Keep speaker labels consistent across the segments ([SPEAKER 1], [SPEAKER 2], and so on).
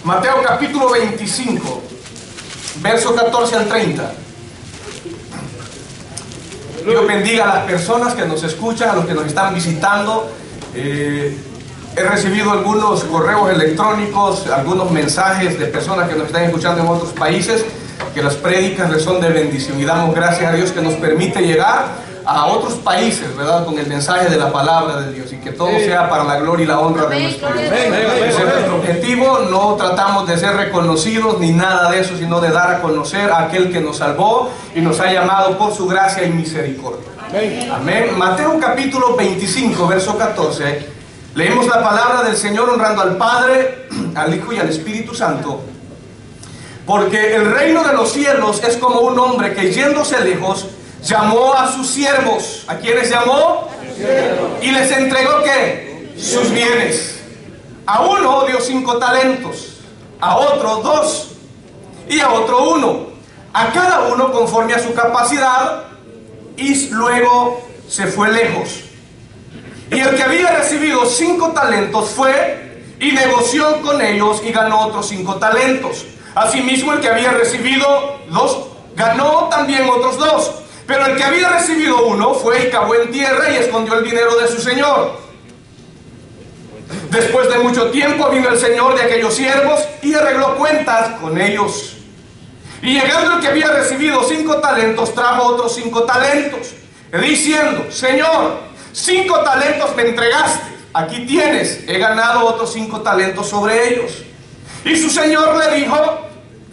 [SPEAKER 1] Mateo capítulo 25, verso 14 al 30. Dios bendiga a las personas que nos escuchan, a los que nos están visitando. He recibido algunos correos electrónicos, algunos mensajes de personas que nos están escuchando en otros países, que las prédicas les son de bendición, y damos gracias a Dios que nos permite llegar a otros países, ¿verdad?, con el mensaje de la palabra de Dios, y que todo sea para la gloria y la honra de nuestro Dios. Ese es nuestro objetivo. No tratamos de ser reconocidos ni nada de eso, sino de dar a conocer a aquel que nos salvó y nos ha llamado por su gracia y misericordia. Amén. Mateo capítulo 25, verso 14. Leemos la palabra del Señor honrando al Padre, al Hijo y al Espíritu Santo. Porque el reino de los cielos es como un hombre que, yéndose lejos, llamó a sus siervos. ¿A quiénes llamó? Y les entregó ¿qué? Sus bienes. A uno dio 5 talentos, a otro 2, y a otro 1, a cada uno conforme a su capacidad, y luego se fue lejos. Y el que había recibido 5 talentos fue y negoció con ellos y ganó otros 5 talentos. Asimismo, el que había recibido 2 ganó también otros 2. Pero el que había recibido 1 fue y cavó en tierra y escondió el dinero de su señor. Después de mucho tiempo vino el señor de aquellos siervos y arregló cuentas con ellos. Y llegando el que había recibido 5 talentos, trajo otros 5 talentos, diciendo: Señor, 5 talentos me entregaste, aquí tienes, he ganado otros 5 talentos sobre ellos. Y su señor le dijo: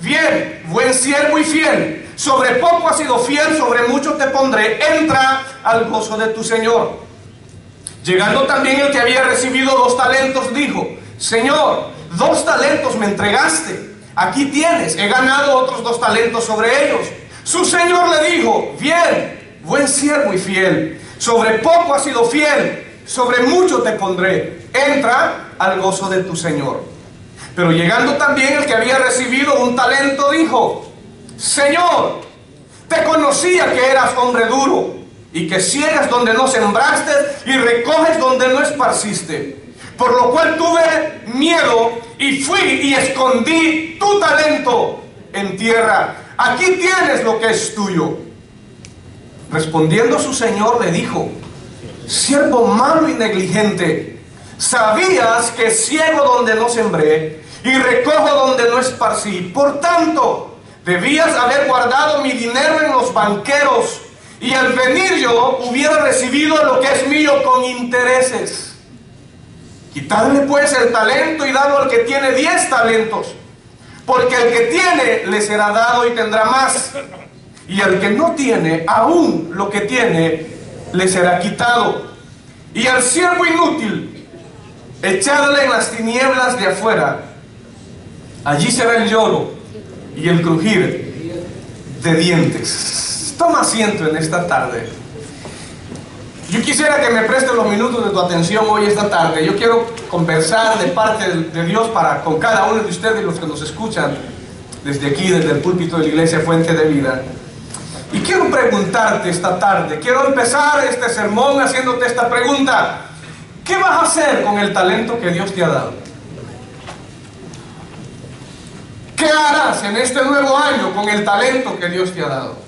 [SPEAKER 1] bien, buen siervo y fiel, sobre poco has sido fiel, sobre mucho te pondré, entra al gozo de tu señor. Llegando también el que había recibido 2 talentos, dijo: Señor, 2 talentos me entregaste, aquí tienes, he ganado otros 2 talentos sobre ellos. Su señor le dijo: bien, buen siervo y fiel, sobre poco has sido fiel, sobre mucho te pondré, entra al gozo de tu señor. Pero llegando también el que había recibido 1 talento, dijo: Señor, te conocía que eras hombre duro, y que ciegas donde no sembraste y recoges donde no esparciste. Por lo cual tuve miedo y fui y escondí tu talento en tierra. Aquí tienes lo que es tuyo. Respondiendo su señor le dijo: siervo malo y negligente, sabías que ciego donde no sembré y recojo donde no esparcí. Por tanto, debías haber guardado mi dinero en los banqueros, y al venir yo hubiera recibido lo que es mío con intereses. Quitadle pues el talento y dadlo al que tiene 10 talentos, porque el que tiene le será dado y tendrá más, y al que no tiene, aún lo que tiene le será quitado. Y al siervo inútil, echadle en las tinieblas de afuera, allí será el lloro y el crujir de dientes. Toma asiento en esta tarde. Yo quisiera que me prestes los minutos de tu atención hoy, esta tarde. Yo quiero conversar de parte de Dios con cada uno de ustedes, los que nos escuchan desde aquí, desde el púlpito de la Iglesia Fuente de Vida. Y quiero preguntarte esta tarde, quiero empezar este sermón haciéndote esta pregunta: ¿qué vas a hacer con el talento que Dios te ha dado? ¿Qué harás en este nuevo año con el talento que Dios te ha dado?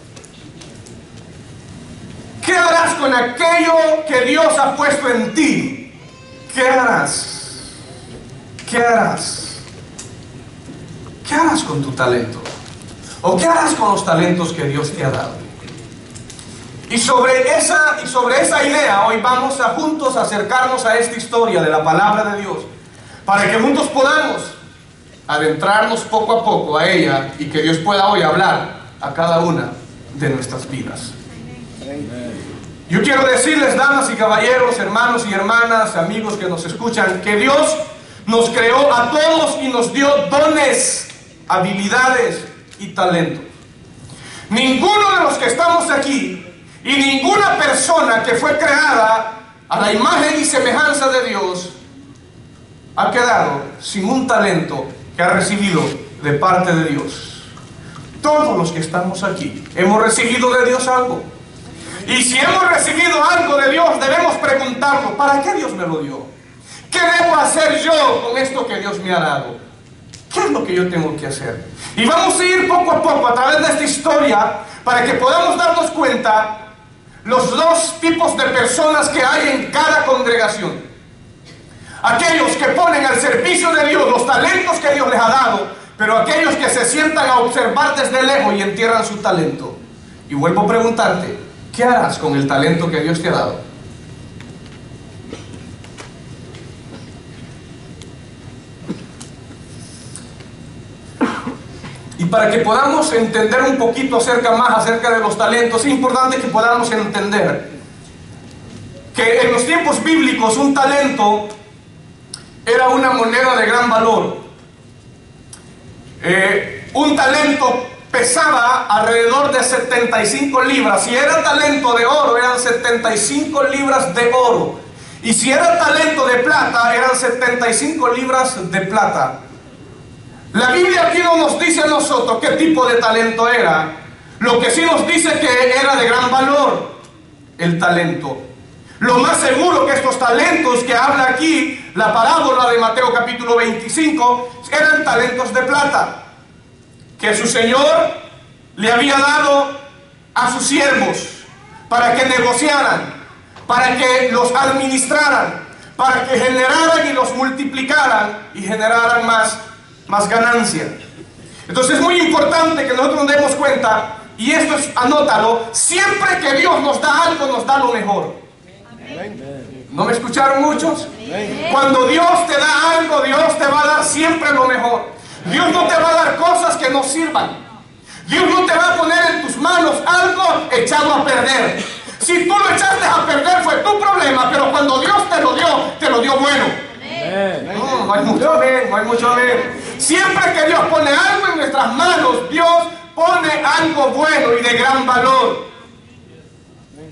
[SPEAKER 1] ¿Qué harás con aquello que Dios ha puesto en ti? ¿Qué harás? ¿Qué harás? ¿Qué harás con tu talento? ¿O qué harás con los talentos que Dios te ha dado? Y sobre esa idea hoy vamos a juntos acercarnos a esta historia de la palabra de Dios, para que juntos podamos adentrarnos poco a poco a ella, y que Dios pueda hoy hablar a cada una de nuestras vidas. Yo quiero decirles, damas y caballeros, hermanos y hermanas, amigos que nos escuchan, que Dios nos creó a todos y nos dio dones, habilidades y talentos. Ninguno de los que estamos aquí y ninguna persona que fue creada a la imagen y semejanza de Dios ha quedado sin un talento que ha recibido de parte de Dios. Todos los que estamos aquí hemos recibido de Dios algo. Y si hemos recibido algo de Dios, debemos preguntarnos: ¿para qué Dios me lo dio? ¿Qué debo hacer yo con esto que Dios me ha dado? ¿qué es lo que yo tengo que hacer? Y vamos a ir poco a poco a través de esta historia para que podamos darnos cuenta los dos tipos de personas que hay en cada congregación. Aquellos que ponen al servicio de Dios los talentos que Dios les ha dado, pero aquellos que se sientan a observar desde lejos y entierran su talento. Y vuelvo a preguntarte, ¿qué harás con el talento que Dios te ha dado? Y para que podamos entender un poquito más acerca de los talentos, es importante que podamos entender que en los tiempos bíblicos un talento era una moneda de gran valor. Un talento pesaba alrededor de 75 libras. Si era talento de oro, eran 75 libras de oro. Y si era talento de plata, eran 75 libras de plata. La Biblia aquí no nos dice a nosotros qué tipo de talento era. Lo que sí nos dice que era de gran valor el talento. Lo más seguro que estos talentos que habla aquí la parábola de Mateo capítulo 25 eran talentos de plata que su Señor le había dado a sus siervos para que negociaran, para que los administraran, para que generaran y los multiplicaran y generaran más ganancia. Entonces es muy importante que nosotros nos demos cuenta, y esto es, anótalo, siempre que Dios nos da algo, nos da lo mejor. ¿No me escucharon muchos? Cuando Dios te da algo, Dios te va a dar siempre lo mejor. Dios no te va a dar cosas que no sirvan. Dios no te va a poner en tus manos algo echado a perder. Si tú lo echaste a perder fue tu problema, pero cuando Dios te lo dio bueno. No hay mucho amén, no hay mucho amén. Siempre que Dios pone algo en nuestras manos, Dios pone algo bueno y de gran valor.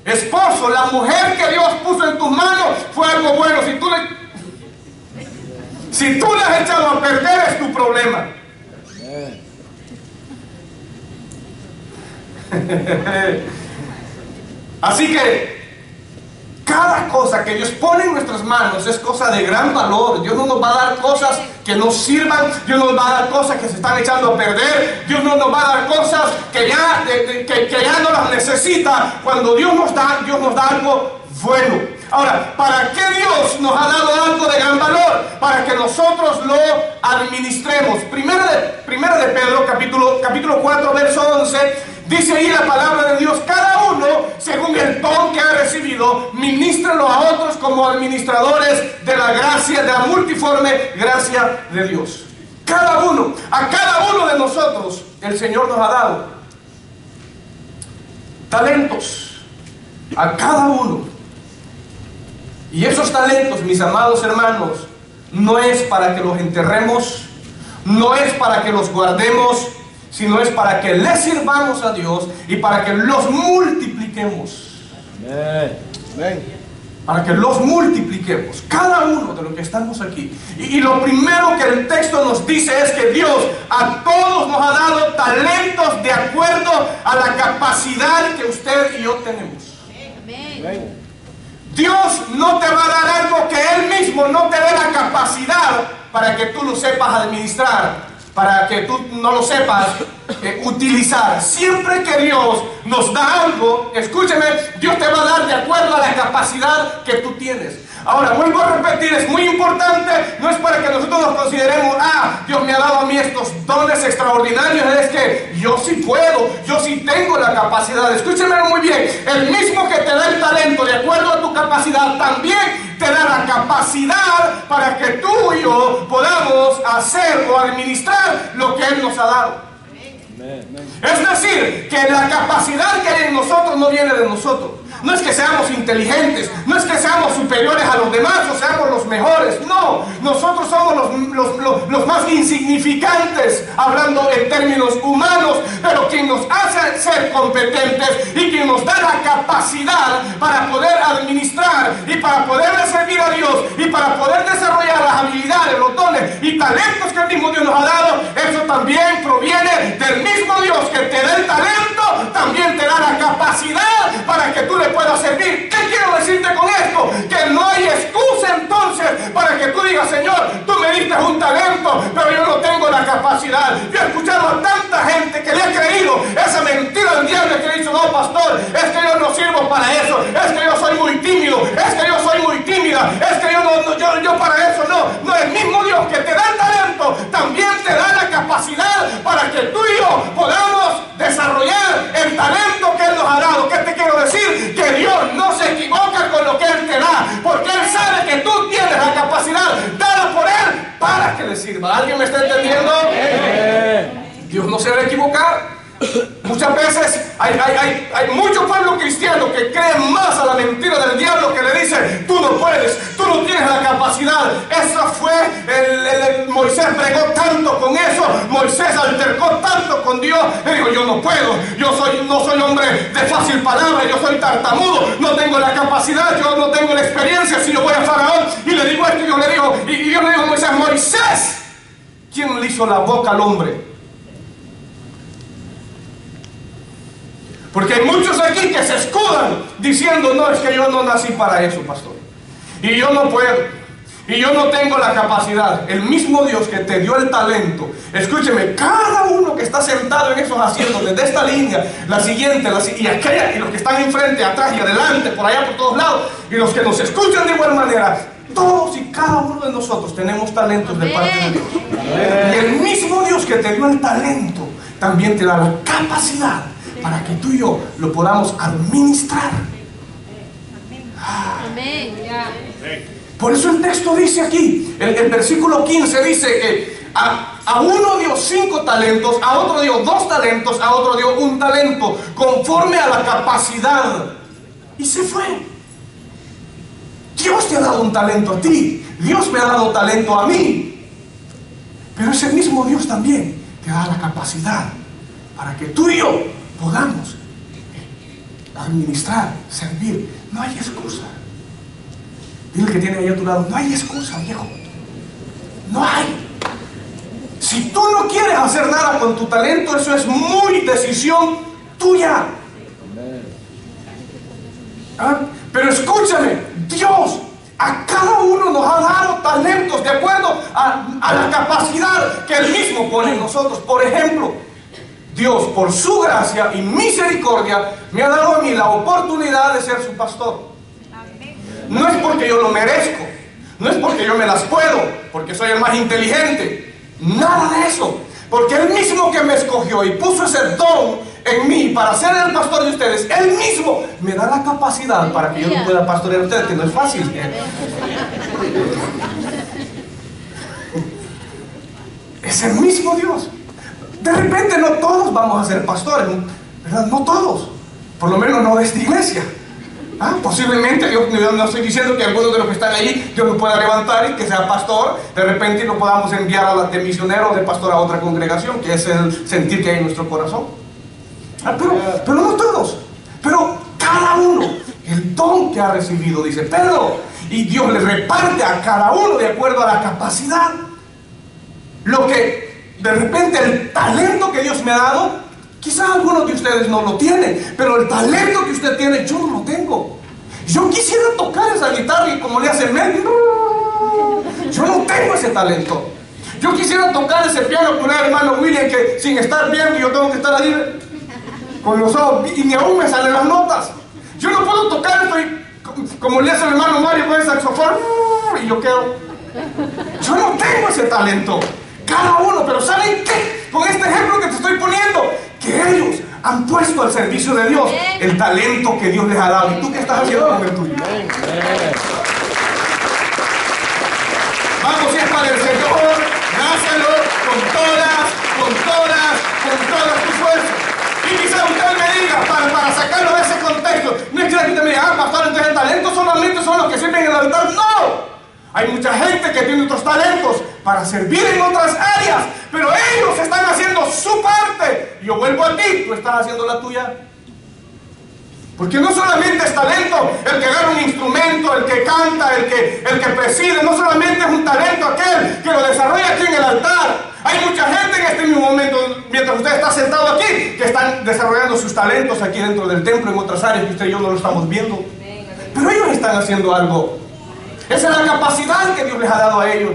[SPEAKER 1] Esposo, la mujer que Dios puso en tus manos fue algo bueno. Si tú la has echado a perder, es tu problema. Así que cada cosa que Dios pone en nuestras manos es cosa de gran valor. Dios no nos va a dar cosas que no sirvan. Dios no nos va a dar cosas que se están echando a perder. Dios no nos va a dar cosas que ya no las necesita. Cuando Dios nos da algo bueno. Ahora, ¿para qué Dios nos ha dado algo de gran valor? Para que nosotros lo administremos. Primera de Pedro, capítulo 4, verso 11. Dice ahí la palabra de Dios: cada uno, según el don que ha recibido, ministrelo a otros como administradores de la gracia, de la multiforme gracia de Dios. A cada uno de nosotros, el Señor nos ha dado talentos. A cada uno. Y esos talentos, mis amados hermanos, no es para que los enterremos, no es para que los guardemos, sino es para que le sirvamos a Dios y para que los multipliquemos. Amén. Para que los multipliquemos, cada uno de los que estamos aquí. Y lo primero que el texto nos dice es que Dios a todos nos ha dado talentos de acuerdo a la capacidad que usted y yo tenemos. Amén. Dios no te va a dar algo que Él mismo no te dé la capacidad para que tú lo sepas administrar, para que tú no lo sepas utilizar. Siempre que Dios nos da algo, escúcheme, Dios te va a dar de acuerdo a la capacidad que tú tienes. Ahora, vuelvo a repetir, es muy importante, no es para que nosotros nos consideremos, Dios me ha dado a mí estos dones extraordinarios, es que yo sí puedo, yo sí tengo la capacidad. Escúcheme muy bien, el mismo que te da el talento de acuerdo a tu capacidad, también te da la capacidad para que tú y yo podamos hacer o administrar lo que Él nos ha dado. Es decir, que la capacidad que hay en nosotros no viene de nosotros. No es que seamos inteligentes, no es que seamos superiores a los demás o seamos los mejores. No, nosotros somos los más insignificantes, hablando en términos humanos, pero quien nos hace ser competentes y quien nos da la capacidad para poder administrar y para poder servir a Dios y para poder desarrollar las habilidades, los dones y talentos que el mismo Dios nos ha dado, eso también proviene del mismo Dios que te da el talento, también te da la capacidad para que tú le puedas servir. ¿Qué quiero decirte con esto? Que no hay excusa entonces para que tú digas: Señor, tú me diste un talento, pero yo no tengo la capacidad. Yo he escuchado a tanta gente que le ha creído esa mentira del diablo, que le ha dicho: no, pastor, es que yo no sirvo para eso, es que yo soy muy tímido, es que yo soy muy tímida, es que yo para eso no. No, el mismo Dios que te da el talento también te da la capacidad para que tú y yo podamos desarrollar el talento que Él nos ha dado. ¿Qué te quiero decir? Que Dios no se equivoca con lo que Él te da, porque Él sabe que tú tienes la capacidad dada por Él para que le sirva. ¿Alguien me está entendiendo? Dios no se va a equivocar. Muchas veces hay mucho pueblo cristiano que cree más a la mentira del diablo, que le dice: tú no puedes, tú no tienes la capacidad. Eso fue, Moisés bregó tanto con eso, Moisés altercó tanto con Dios. Le dijo: yo no puedo, no soy hombre de fácil palabra, yo soy tartamudo, no tengo la capacidad, yo no tengo la experiencia. Si yo voy a Faraón y le digo esto, y Dios le dijo a Moisés: Moisés, ¿quién le hizo la boca al hombre? Porque hay muchos aquí que se escudan diciendo: no, es que yo no nací para eso, pastor, y yo no puedo, y yo no tengo la capacidad. El mismo Dios que te dio el talento, escúcheme, cada uno que está sentado en esos asientos, desde esta línea, la siguiente, y aquella, y los que están enfrente, atrás y adelante, por allá, por todos lados, y los que nos escuchan de igual manera, todos y cada uno de nosotros tenemos talentos de parte de Dios. Y el mismo Dios que te dio el talento también te da la capacidad para que tú y yo lo podamos administrar.
[SPEAKER 2] Amén.
[SPEAKER 1] Por eso el texto dice aquí, el versículo 15 dice que a uno dio 5 talentos, a otro dio 2 talentos, a otro dio 1 talento, conforme a la capacidad. Y se fue. Dios te ha dado un talento a ti, Dios me ha dado talento a mí, pero ese mismo Dios también te da la capacidad para que tú y yo podamos administrar, servir. No hay excusa. Dile que tiene ahí a tu lado: no hay excusa, viejo. No hay. Si tú no quieres hacer nada con tu talento, eso es muy decisión tuya. ¿Ah? Pero escúchame, Dios a cada uno nos ha dado talentos de acuerdo a la capacidad que Él mismo pone en nosotros. Por ejemplo, Dios, por su gracia y misericordia, me ha dado a mí la oportunidad de ser su pastor. No es porque yo lo merezco, no es porque yo me las puedo, porque soy el más inteligente, nada de eso. Porque Él mismo que me escogió y puso ese don en mí para ser el pastor de ustedes, Él mismo me da la capacidad para que yo no pueda pastorear a ustedes, que no es fácil. Es el mismo Dios. De repente no todos vamos a ser pastores, ¿verdad? No todos, por lo menos no de esta iglesia. Posiblemente, yo no estoy diciendo que algunos de los que están ahí Dios nos pueda levantar y que sea pastor, de repente lo podamos enviar de misionero o de pastor a otra congregación, que es el sentir que hay en nuestro corazón. Pero no todos, pero cada uno, el don que ha recibido, dice Pedro, y Dios le reparte a cada uno de acuerdo a la capacidad. Lo que de repente el talento que Dios me ha dado, quizás algunos de ustedes no lo tienen, pero el talento que usted tiene, yo no lo tengo. Yo quisiera tocar esa guitarra y como le hace Mel, yo no tengo ese talento. Yo quisiera tocar ese piano con el hermano William, que sin estar viendo yo tengo que estar ahí con los ojos y ni aún me salen las notas. Yo no puedo tocar esto y, como le hace el hermano Mario con el saxofón, y yo quedo. Yo no tengo ese talento. Cada uno, pero ¿saben qué? Con este ejemplo que te estoy poniendo, que ellos han puesto al servicio de Dios el talento que Dios les ha dado. ¿Y tú qué estás haciendo con el tuyo? Vamos, si es para el Señor, dáselo con todas tus fuerzas. Y quizás usted me diga, para sacarlo de ese contexto, no es que usted me diga: pastor, entonces el talento solamente son los que sirven en el altar. ¡No! Hay mucha gente que tiene otros talentos para servir en otras áreas, pero ellos están haciendo su parte. Y yo vuelvo a ti, tú estás haciendo la tuya. Porque no solamente es talento el que agarra un instrumento, el que canta, el que preside. No solamente es un talento aquel que lo desarrolla aquí en el altar. Hay mucha gente en este mismo momento, mientras usted está sentado aquí, que están desarrollando sus talentos aquí dentro del templo, en otras áreas que usted y yo no lo estamos viendo. Pero ellos están haciendo algo. Esa es la capacidad que Dios les ha dado a ellos.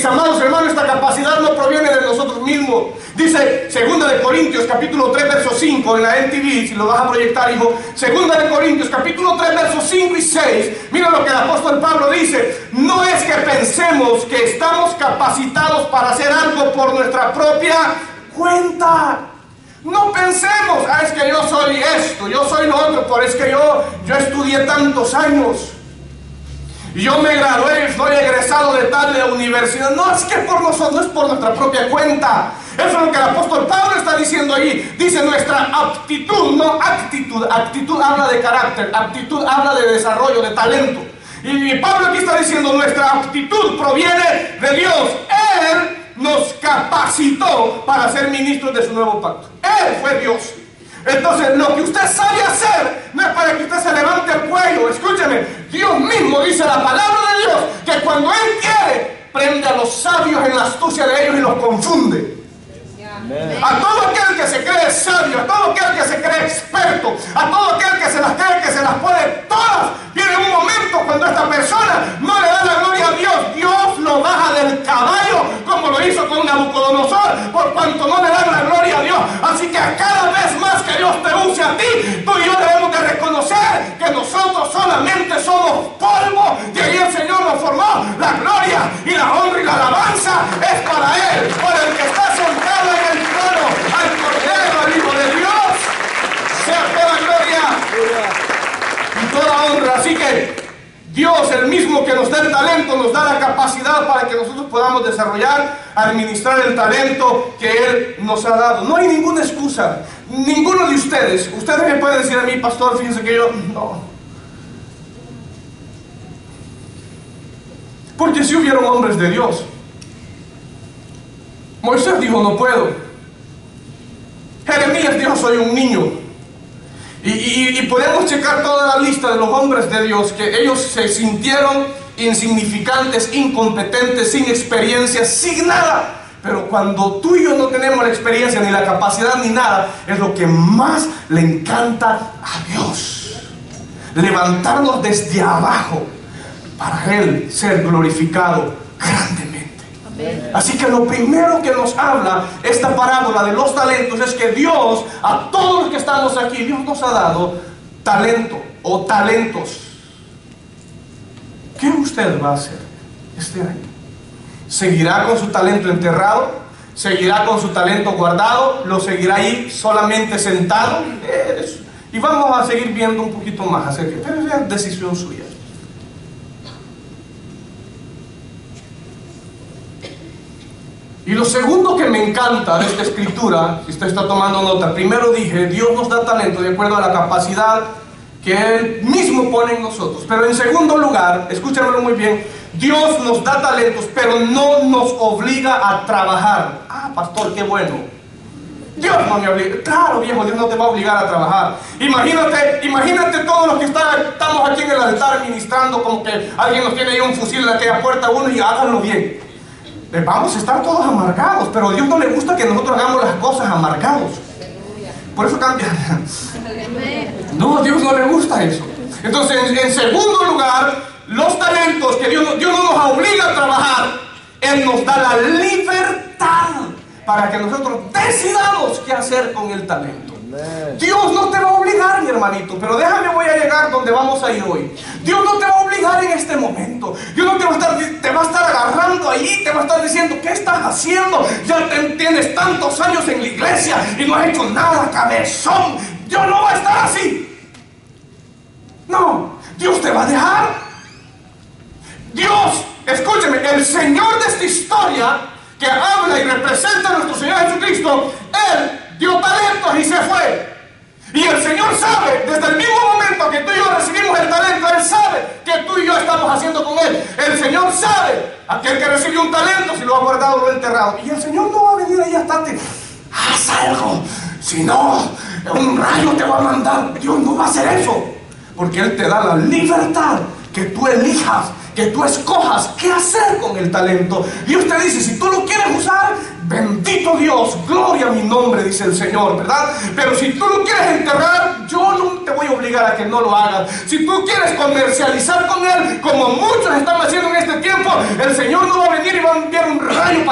[SPEAKER 1] Mis amados hermanos, esta capacidad no proviene de nosotros mismos. Dice 2 Corintios capítulo 3 verso 5 en la NTV, si lo vas a proyectar, hijo. 2 Corintios capítulo 3 versos 5 y 6. Mira lo que el apóstol Pablo dice: no es que pensemos que estamos capacitados para hacer algo por nuestra propia cuenta. No pensemos, es que yo soy esto, yo soy lo otro, por es que yo estudié tantos años. Yo me gradué, soy egresado de tal universidad. No, es que por nosotros, no es por nuestra propia cuenta. Eso es lo que el apóstol Pablo está diciendo ahí. Dice nuestra aptitud, no actitud. Actitud habla de carácter, aptitud habla de desarrollo, de talento. Y Pablo aquí está diciendo nuestra aptitud proviene de Dios. Él nos capacitó para ser ministros de su nuevo pacto. Él fue Dios. Entonces, lo que usted sabe hacer no es para que usted se levante el cuello. Escúcheme, Dios mismo dice la palabra de Dios que cuando Él quiere, prende a los sabios en la astucia de ellos y los confunde. A todo aquel que se cree sabio, a todo aquel que se cree experto, a todo aquel que se las cree que se las puede todas, viene un momento cuando esta persona no le da la gloria a Dios. Dios lo baja del caballo como lo hizo con Nabucodonosor, por cuanto no le dan la gloria a Dios. Así que cada vez más que Dios te use a ti, tú y yo debemos de reconocer que nosotros solamente somos polvo. De ahí el Señor nos formó. La gloria y la honra y la alabanza es para Él, por el que está sentado en el trono, al Cordero, al Hijo de Dios. Sea toda gloria y toda honra. Así que Dios, el mismo que nos da el talento, nos da la capacidad para que nosotros podamos desarrollar, administrar el talento que Él nos ha dado. No hay ninguna excusa. Ninguno de ustedes me pueden decir a mí, pastor, fíjense que yo no. Porque si hubieron hombres de Dios. Moisés dijo, no puedo. Jeremías dijo, soy un niño. Y podemos checar toda la lista de los hombres de Dios, que ellos se sintieron insignificantes, incompetentes, sin experiencia, sin nada. Pero cuando tú y yo no tenemos la experiencia, ni la capacidad, ni nada, es lo que más le encanta a Dios. Levantarnos desde abajo para Él ser glorificado grandemente. Así que lo primero que nos habla esta parábola de los talentos es que Dios, a todos los que estamos aquí, Dios nos ha dado talento o talentos. ¿Qué usted va a hacer este año? ¿Seguirá con su talento enterrado? ¿Seguirá con su talento guardado? ¿Lo seguirá ahí solamente sentado? Y vamos a seguir viendo un poquito más acerca de eso. Pero es decisión suya. Y lo segundo que me encanta de esta escritura, si usted está tomando nota, primero dije, Dios nos da talento de acuerdo a la capacidad que Él mismo pone en nosotros. Pero en segundo lugar, escúchamelo muy bien, Dios nos da talentos, pero no nos obliga a trabajar. Ah, pastor, qué bueno. Dios no me obliga. Claro, viejo, Dios no te va a obligar a trabajar. Imagínate todos los que estamos aquí en el altar ministrando, como que alguien nos tiene ahí un fusil en aquella puerta, uno, y háganlo bien. Vamos a estar todos amargados, pero a Dios no le gusta que nosotros hagamos las cosas amargados. Por eso cambia. No, a Dios no le gusta eso. Entonces, en segundo lugar, los talentos que Dios no nos obliga a trabajar, Él nos da la libertad para que nosotros decidamos qué hacer con el talento. Dios no te va a obligar, mi hermanito, pero voy a llegar donde vamos a ir hoy. Dios no te va a obligar en este momento. Dios no te va a estar agarrando ahí, te va a estar diciendo, ¿qué estás haciendo? Ya tienes tantos años en la iglesia y no has hecho nada, cabezón. Dios no va a estar así. No, Dios te va a dejar. Dios, escúcheme, el Señor de esta historia que habla y representa a nuestro Señor Jesucristo, Él dio talentos y se fue. Y el Señor sabe, desde el mismo momento que tú y yo recibimos el talento, Él sabe que tú y yo estamos haciendo con Él. El Señor sabe, aquel que recibió un talento, si lo ha guardado o lo ha enterrado. Y el Señor no va a venir ahí hasta ti. Haz algo, si no, un rayo te va a mandar. Dios no va a hacer eso, porque Él te da la libertad que tú elijas, que tú escojas qué hacer con el talento. Dios te dice, si tú lo quieres usar, bendito Dios, gloria a mi nombre, dice el Señor, ¿verdad? Pero si tú lo quieres enterrar, yo no te voy a obligar a que no lo hagas. Si tú quieres comercializar con Él, como muchos están haciendo en este tiempo, el Señor no va a venir y va a enviar un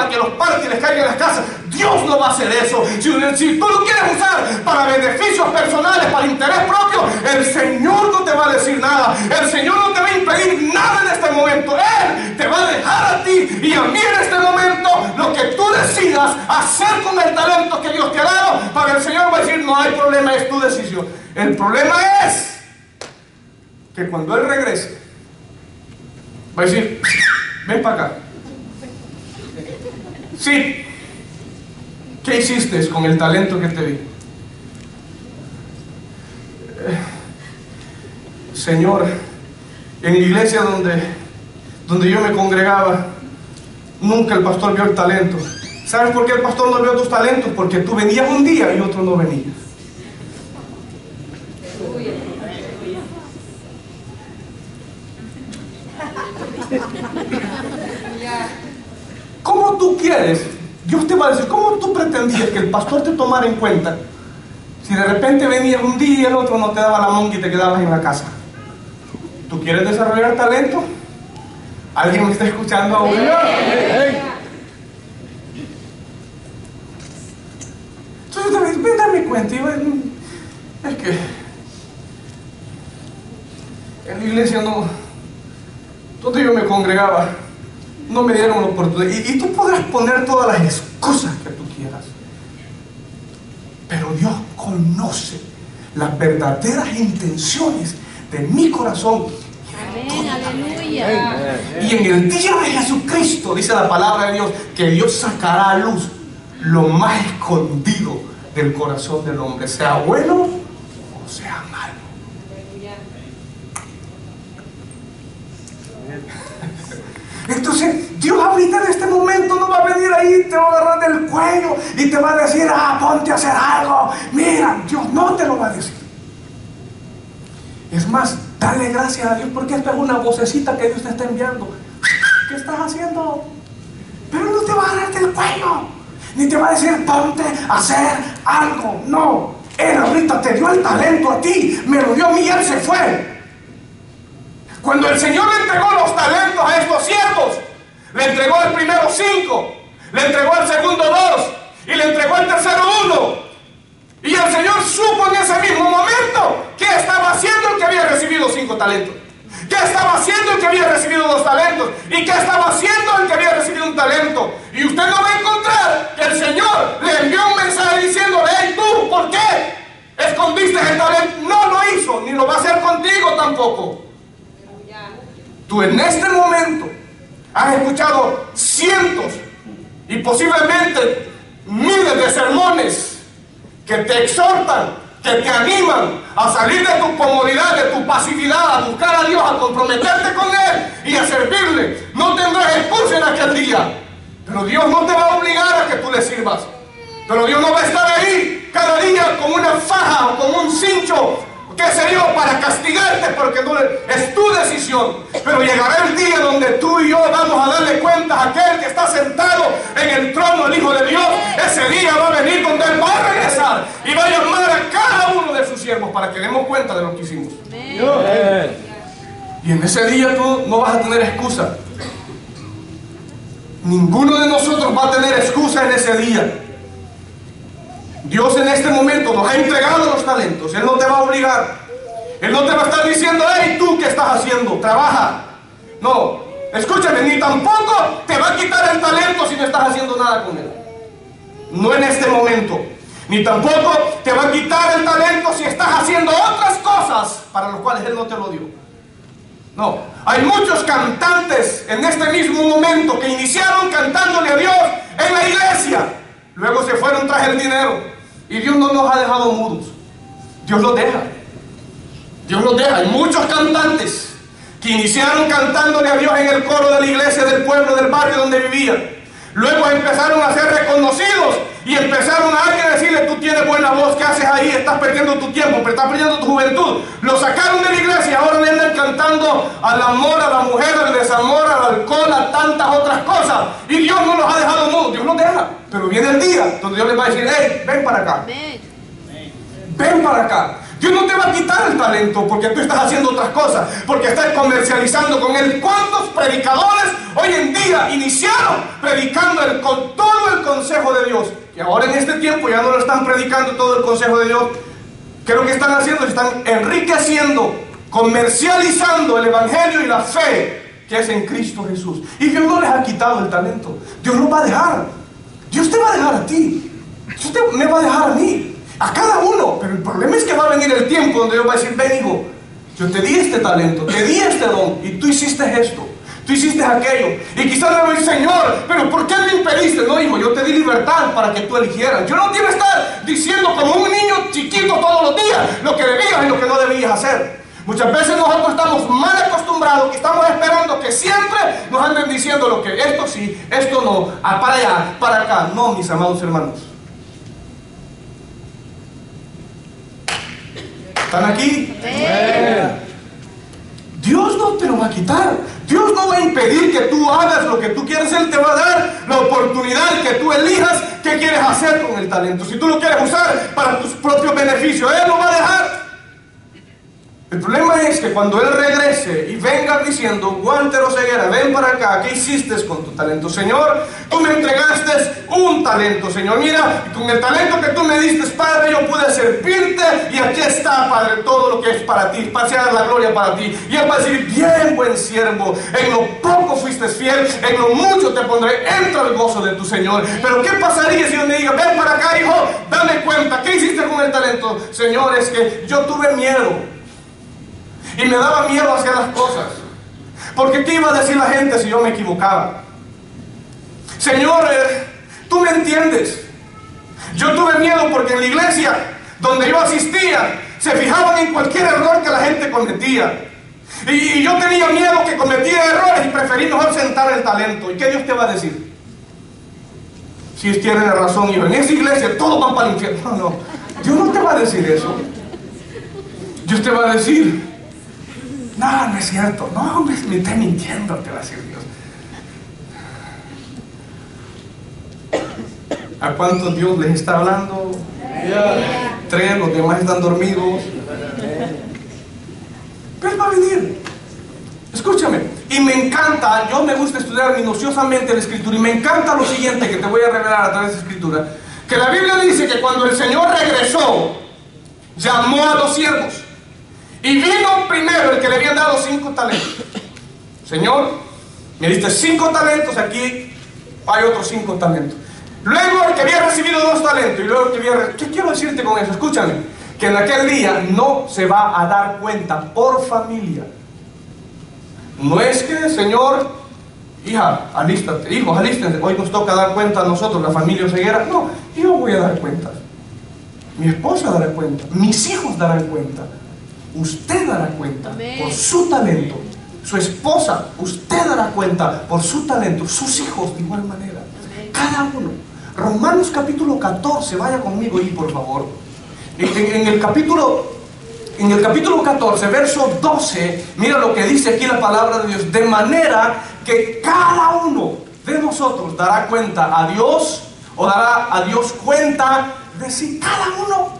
[SPEAKER 1] para que los parque y les caigan en las casas. Dios no va a hacer eso. Si tú lo quieres usar para beneficios personales, para interés propio, el Señor no te va a decir nada. El Señor no te va a impedir nada en este momento. Él te va a dejar a ti y a mí en este momento lo que tú decidas hacer con el talento que Dios te ha dado. Para el Señor va a decir, no hay problema, es tu decisión. El problema es que cuando Él regrese, va a decir, ven para acá. Sí, ¿qué hiciste con el talento que te di? Señor, en la iglesia donde yo me congregaba, nunca el pastor vio el talento. ¿Sabes por qué el pastor no vio tus talentos? Porque tú venías un día y otro no venías. ¿Cómo tú quieres? Dios te va a decir, ¿cómo tú pretendías que el pastor te tomara en cuenta si de repente venías un día y el otro no te daba la monga y te quedabas en la casa? ¿Tú quieres desarrollar talento? ¿Alguien me está escuchando ahora? Entonces, ven, dame cuenta. Es que en la iglesia donde yo me congregaba, no me dieron la oportunidad. Y tú podrás poner todas las excusas que tú quieras, pero Dios conoce las verdaderas intenciones de mi corazón.
[SPEAKER 2] Amén, aleluya.
[SPEAKER 1] Y en el día de Jesucristo, dice la palabra de Dios, que Dios sacará a luz lo más escondido del corazón del hombre, sea bueno o sea malo. Entonces, Dios ahorita en este momento no va a venir ahí, te va a agarrar del cuello y te va a decir, ponte a hacer algo. Mira, Dios no te lo va a decir. Es más, dale gracias a Dios porque esta es una vocecita que Dios te está enviando. ¿Qué estás haciendo? Pero no te va a agarrar del cuello, ni te va a decir, ponte a hacer algo. No, Él ahorita te dio el talento a ti, me lo dio a mí y Él se fue. Cuando el Señor le entregó los talentos a estos siervos, le entregó el primero 5, le entregó el segundo 2 y le entregó el tercero 1. Y el Señor supo en ese mismo momento qué estaba haciendo el que había recibido 5 talentos, qué estaba haciendo el que había recibido 2 talentos y qué estaba haciendo el que había recibido 1 talento. Y usted no va a encontrar que el Señor le envió un mensaje diciéndole, hey, tú, ¿por qué escondiste el talento? No lo hizo, ni lo va a hacer contigo tampoco. Tú en este momento has escuchado cientos y posiblemente miles de sermones que te exhortan, que te animan a salir de tu comodidad, de tu pasividad, a buscar a Dios, a comprometerte con Él y a servirle. No tendrás excusa en aquel día, pero Dios no te va a obligar a que tú le sirvas. Pero Dios no va a estar ahí cada día con una faja o con un cincho, qué sé yo, para castigarte, porque no es tu decisión. Pero llegará el día donde tú y yo vamos a darle cuenta a aquel que está sentado en el trono, el Hijo de Dios. Ese día va a venir donde Él va a regresar y va a llamar a cada uno de sus siervos para que demos cuenta de lo que hicimos. Y en ese día tú no vas a tener excusa. Ninguno de nosotros va a tener excusa en ese día. Dios en este momento nos ha entregado los talentos. Él no te va a obligar. Él no te va a estar diciendo, hey, tú, ¿qué estás haciendo? Trabaja. No, escúchame, ni tampoco te va a quitar el talento si no estás haciendo nada con él. No en este momento. Ni tampoco te va a quitar el talento si estás haciendo otras cosas para las cuales Él no te lo dio. No, hay muchos cantantes en este mismo momento que iniciaron cantándole a Dios en la iglesia. Luego se fueron tras el dinero. Y Dios no nos ha dejado mudos. Dios los deja. Dios los deja. Hay muchos cantantes que iniciaron cantándole a Dios en el coro de la iglesia, del pueblo, del barrio donde vivían. Luego empezaron a ser reconocidos y empezaron a alguien a decirle, tú tienes buena voz, ¿qué haces ahí? Estás perdiendo tu tiempo, estás perdiendo tu juventud. Lo sacaron de la iglesia y ahora le andan cantando al amor, a la mujer, al desamor, al alcohol, a tantas otras cosas. Y Dios no los ha dejado mudos, Dios los deja. Pero viene el día donde Dios les va a decir, hey, ven para acá. Ven para acá. Dios no te va a quitar el talento porque tú estás haciendo otras cosas, porque estás comercializando con Él. ¿Cuántos predicadores hoy en día iniciaron predicando con todo el consejo de Dios. Y ahora en este tiempo ya no lo están predicando todo el consejo de Dios. ¿Qué es lo que están haciendo? Están enriqueciendo, comercializando el evangelio y la fe que es en Cristo Jesús. Y Dios no les ha quitado el talento. Dios lo va a dejar. Dios te va a dejar a ti. Dios me va a dejar a mí. A cada uno. Pero el problema es que va a venir el tiempo donde Dios va a decir: ven, hijo, yo te di este talento, te di este don, y tú hiciste esto, tú hiciste aquello. Y quizás le voy a decir: Señor, pero ¿por qué me impediste? No, hijo, yo te di libertad para que tú eligieras. Yo no quiero estar diciendo como un niño chiquito todos los días lo que debías y lo que no debías hacer. Muchas veces nosotros estamos mal acostumbrados, que estamos esperando que siempre nos anden diciendo lo que esto sí, esto no, para allá, para acá. No, mis amados hermanos. ¿Están aquí? Dios no te lo va a quitar. Dios no va a impedir que tú hagas lo que tú quieres. Él te va a dar la oportunidad que tú elijas qué quieres hacer con el talento. Si tú lo quieres usar para tus propios beneficios, Él lo va a dejar. El problema es que cuando Él regrese y venga diciendo: Walter Oseguera, ven para acá, ¿qué hiciste con tu talento? Señor, tú me entregaste un talento, Señor. Mira, con el talento que tú me diste, Padre, yo pude servirte, y aquí está, Padre, todo lo que es para ti, sea la gloria para ti. Y Él va a decir: bien, buen siervo, en lo poco fuiste fiel, en lo mucho te pondré, entra al gozo de tu Señor. Pero ¿qué pasaría si yo me diga: ven para acá, hijo, dame cuenta, ¿qué hiciste con el talento? Señor, es que yo tuve miedo. Y me daba miedo hacer las cosas, porque ¿qué iba a decir la gente si yo me equivocaba? Señor, tú me entiendes. Yo tuve miedo porque en la iglesia donde yo asistía se fijaban en cualquier error que la gente cometía. Y yo tenía miedo que cometía errores y preferí mejor sentar el talento. ¿Y qué Dios te va a decir? Si tiene razón, hijo, en esa iglesia todos van para el infierno. No, Dios no te va a decir eso. Dios te va a decir: no, no es cierto. No, me está mintiendo, te va a decir Dios. ¿A cuántos Dios les está hablando? 3, los demás están dormidos. Pero Él va a venir. Escúchame. Y me encanta, yo me gusta estudiar minuciosamente la Escritura, y me encanta lo siguiente que te voy a revelar a través de la Escritura. Que la Biblia dice que cuando el Señor regresó, llamó a los siervos. Y vino primero el que le habían dado 5 talentos. Señor, me diste 5 talentos, aquí hay otros 5 talentos. Luego el que había recibido 2 talentos. Y luego el que había... ¿Qué quiero decirte con eso? Escúchame. Que en aquel día no se va a dar cuenta por familia. No es que, Señor, hija, alístate, hijos, alístense, hoy nos toca dar cuenta a nosotros, la familia Oseguera. No, yo voy a dar cuenta. Mi esposa dará cuenta. Mis hijos darán cuenta. Usted dará cuenta por su talento. Su esposa, usted dará cuenta por su talento. Sus hijos de igual manera. Cada uno. Romanos capítulo 14, vaya conmigo ahí por favor. En el capítulo 14, verso 12, mira lo que dice aquí la palabra de Dios. De manera que cada uno de nosotros dará cuenta a Dios, o dará a Dios cuenta de sí. Cada uno.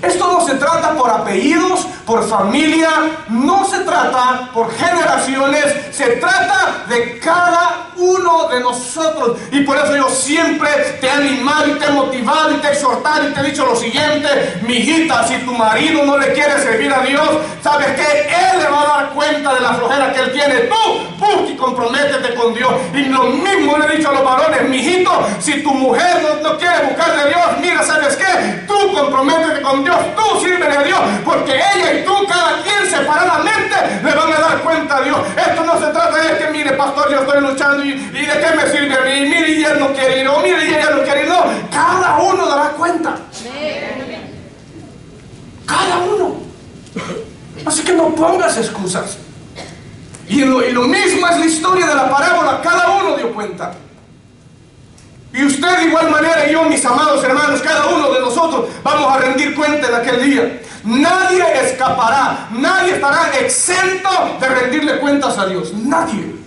[SPEAKER 1] Esto no se trata por apellidos, por familia, no se trata por generaciones, se trata de cada uno de nosotros. Y por eso yo siempre te he animado y te he motivado y te he exhortado y te he dicho lo siguiente: mi hijita, si tu marido no le quiere servir a Dios, ¿sabes qué? Él le va a dar cuenta de la flojera que él tiene. Tú busca y comprométete con Dios. Y lo mismo le he dicho a los varones: mi hijito, si tu mujer no quiere buscar de Dios, mira, ¿sabes qué? Tú comprométete con Dios, tú sírvele a Dios, porque ella y tú, cada quien separadamente, le van a dar cuenta a Dios. Esto no se trata de que, mire, pastor, yo estoy luchando y de qué me sirve a mí, mire, y él no quiere ir, o mire, y ella no quiere ir. No, cada uno dará cuenta. Cada uno. Así que no pongas excusas. Y lo mismo es la historia de la parábola. Cada uno dio cuenta. Y usted de igual manera, y yo, mis amados hermanos, cada uno de nosotros vamos a rendir cuenta en aquel día. Nadie escapará, nadie estará exento de rendirle cuentas a Dios. Nadie.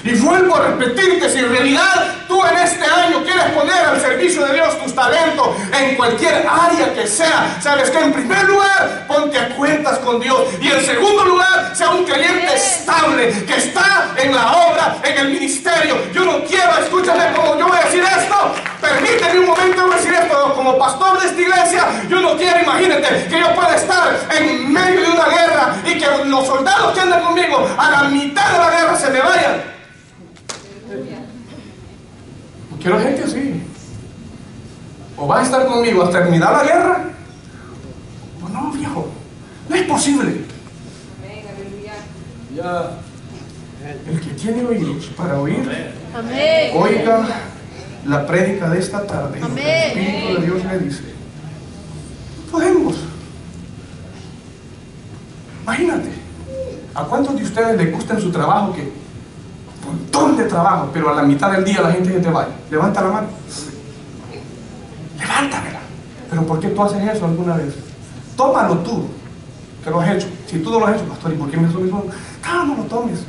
[SPEAKER 1] Y vuelvo a repetirte, si en realidad tú en este año quieres poner al servicio de Dios tus talentos en cualquier área que sea, sabes que en primer lugar ponte a cuentas con Dios, y en segundo lugar sea un creyente estable, que está en la obra, en el ministerio. Yo no quiero, escúchame como yo voy a decir esto. Permíteme un momento de decir esto. Como pastor de esta iglesia, yo no quiero, imagínate, que yo pueda estar en medio de una guerra y que los soldados que andan conmigo a la mitad de la guerra se me vayan. No quiero gente así. O va a estar conmigo hasta terminar la guerra, o no, viejo. No es posible. Ya. El que tiene oídos para oír,
[SPEAKER 2] Amén.
[SPEAKER 1] oiga la prédica de esta tarde.
[SPEAKER 2] Amén.
[SPEAKER 1] El Espíritu de Dios le dice: podemos. Imagínate, ¿a cuántos de ustedes les gusta en su trabajo que un montón de trabajo, pero a la mitad del día la gente se te vaya? Levanta la mano. Levántamela. ¿Pero por qué tú haces eso alguna vez? Tómalo tú, que lo has hecho. Si tú no lo has hecho, pastor, ¿y por qué me subes? No lo tomes.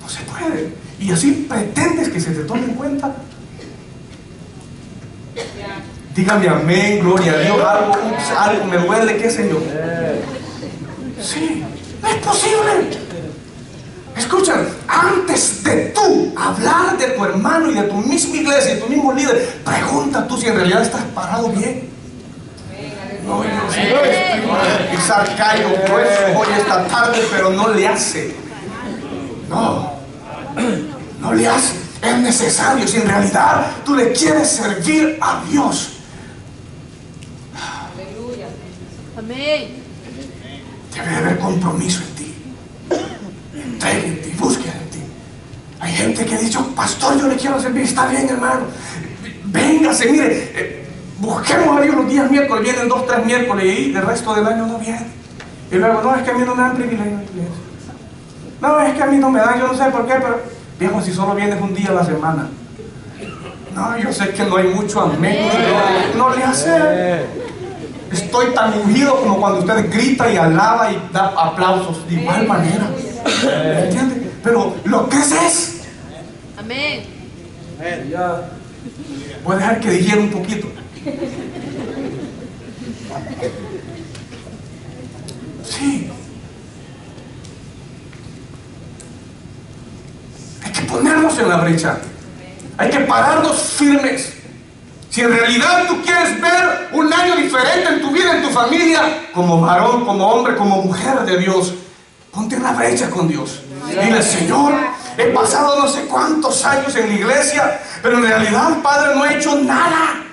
[SPEAKER 1] No se puede. Y así pretendes que se te tome en cuenta. Dígame amén, gloria a Dios. Algo me duele, qué sé yo. Sí, no es posible. Escuchan, antes de tú hablar de tu hermano y de tu misma iglesia y tu mismo líder, pregunta tú si en realidad estás parado bien. No, yo no sé, pisar callo pues hoy esta tarde, pero no le hace. No le hace. Es necesario. Si en realidad tú le quieres servir a Dios.
[SPEAKER 2] Amén.
[SPEAKER 1] Debe haber compromiso en ti. Entrega en ti, búsqueda en ti. Hay gente que ha dicho: pastor, yo le quiero servir. Está bien, hermano. Véngase, mire. Busquemos a Dios los días miércoles. Vienen 2, 3 miércoles y el resto del año no viene. Y luego, no, es que a mí no me dan privilegio en la iglesia. No, es que a mí no me dan, yo no sé por qué, pero viejo, si solo vienes un día a la semana. No, yo sé que no hay mucho amén. No le hace. Estoy tan ungido como cuando usted grita y alaba y da aplausos de igual manera. ¿Entiende? Pero lo que es.
[SPEAKER 2] Amén.
[SPEAKER 1] Ya. Voy a dejar que digiera un poquito. Sí. Hay que ponernos en la brecha. Hay que pararnos firmes. Si en realidad tú quieres ver un año diferente en tu vida, en tu familia, como varón, como hombre, como mujer de Dios, ponte en la brecha con Dios. Dile: Señor, he pasado no sé cuántos años en la iglesia, pero en realidad, Padre, no he hecho nada.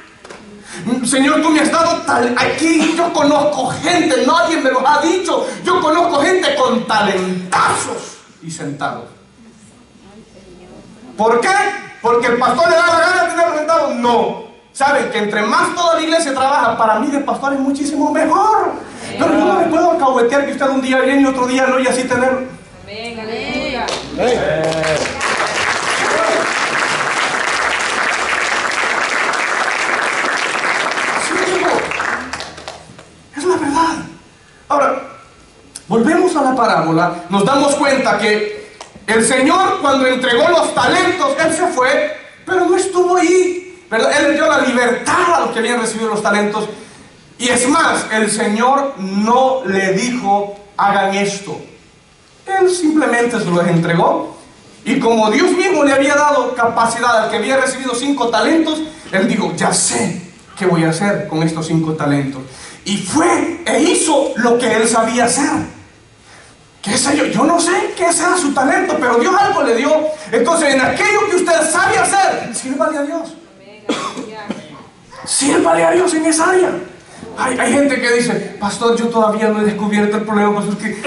[SPEAKER 1] Señor, tú me has dado tal. Aquí yo conozco gente, nadie me lo ha dicho. Yo conozco gente con talentazos y sentados. ¿Por qué? ¿Porque el pastor le da la gana de tenerlos sentados? No. Saben que entre más toda la iglesia trabaja, para mí de pastor es muchísimo mejor. Pero yo no me puedo alcahuetear que usted un día viene y otro día no, y así tenerlo.
[SPEAKER 2] Amén, aleluya.
[SPEAKER 1] Es la verdad. Ahora, volvemos a la parábola. Nos damos cuenta que el Señor, cuando entregó los talentos, Él se fue, pero no estuvo ahí. ¿Verdad? Él le dio la libertad a los que habían recibido los talentos. Y es más, el Señor no le dijo: hagan esto. Él simplemente se los entregó. Y como Dios mismo le había dado capacidad al que había recibido 5 talentos, Él dijo: ya sé qué voy a hacer con estos 5 talentos. Y fue e hizo lo que Él sabía hacer. ¿Qué sé yo? Yo no sé qué sea su talento, pero Dios algo le dio. Entonces, en aquello que usted sabe hacer, sírvale a Dios. Sírvale a Dios en esa área. Hay gente que dice: pastor, yo todavía no he descubierto el problema. Pastor, es que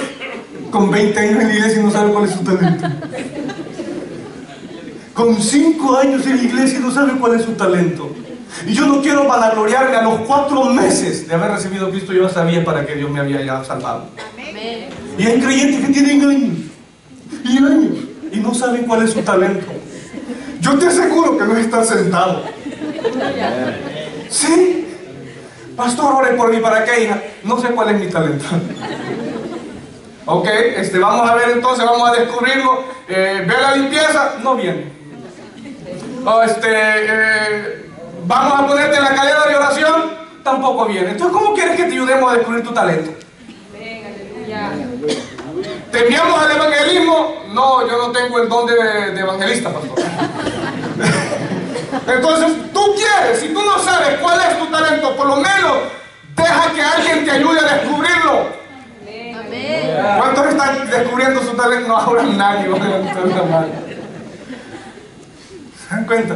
[SPEAKER 1] con 20 años en la iglesia no sabe cuál es su talento. Con 5 años en la iglesia no sabe cuál es su talento. Y yo no quiero vanagloriarme. A los 4 meses de haber recibido a Cristo, yo ya sabía para qué Dios me había ya salvado.
[SPEAKER 2] Amén.
[SPEAKER 1] Y hay creyentes que tienen años y años y no saben cuál es su talento. Yo te aseguro que no están sentados. Sí. Pastor, ore por mí. ¿Para qué, hija? No sé cuál es mi talento. Ok, vamos a ver entonces, vamos a descubrirlo. Ve la limpieza, no viene. Vamos a ponerte en la cadena de oración, tampoco viene. Entonces, ¿cómo quieres que te ayudemos a descubrir tu talento? ¿Te enviamos al evangelismo? No, yo no tengo el don de evangelista, pastor. Entonces, tú quieres, si tú no sabes cuál es tu talento, por lo menos deja que alguien te ayude a descubrirlo.
[SPEAKER 2] Amén.
[SPEAKER 1] ¿Cuántos están descubriendo su talento? No, ahora nadie va a levantar la mano. ¿Se dan cuenta?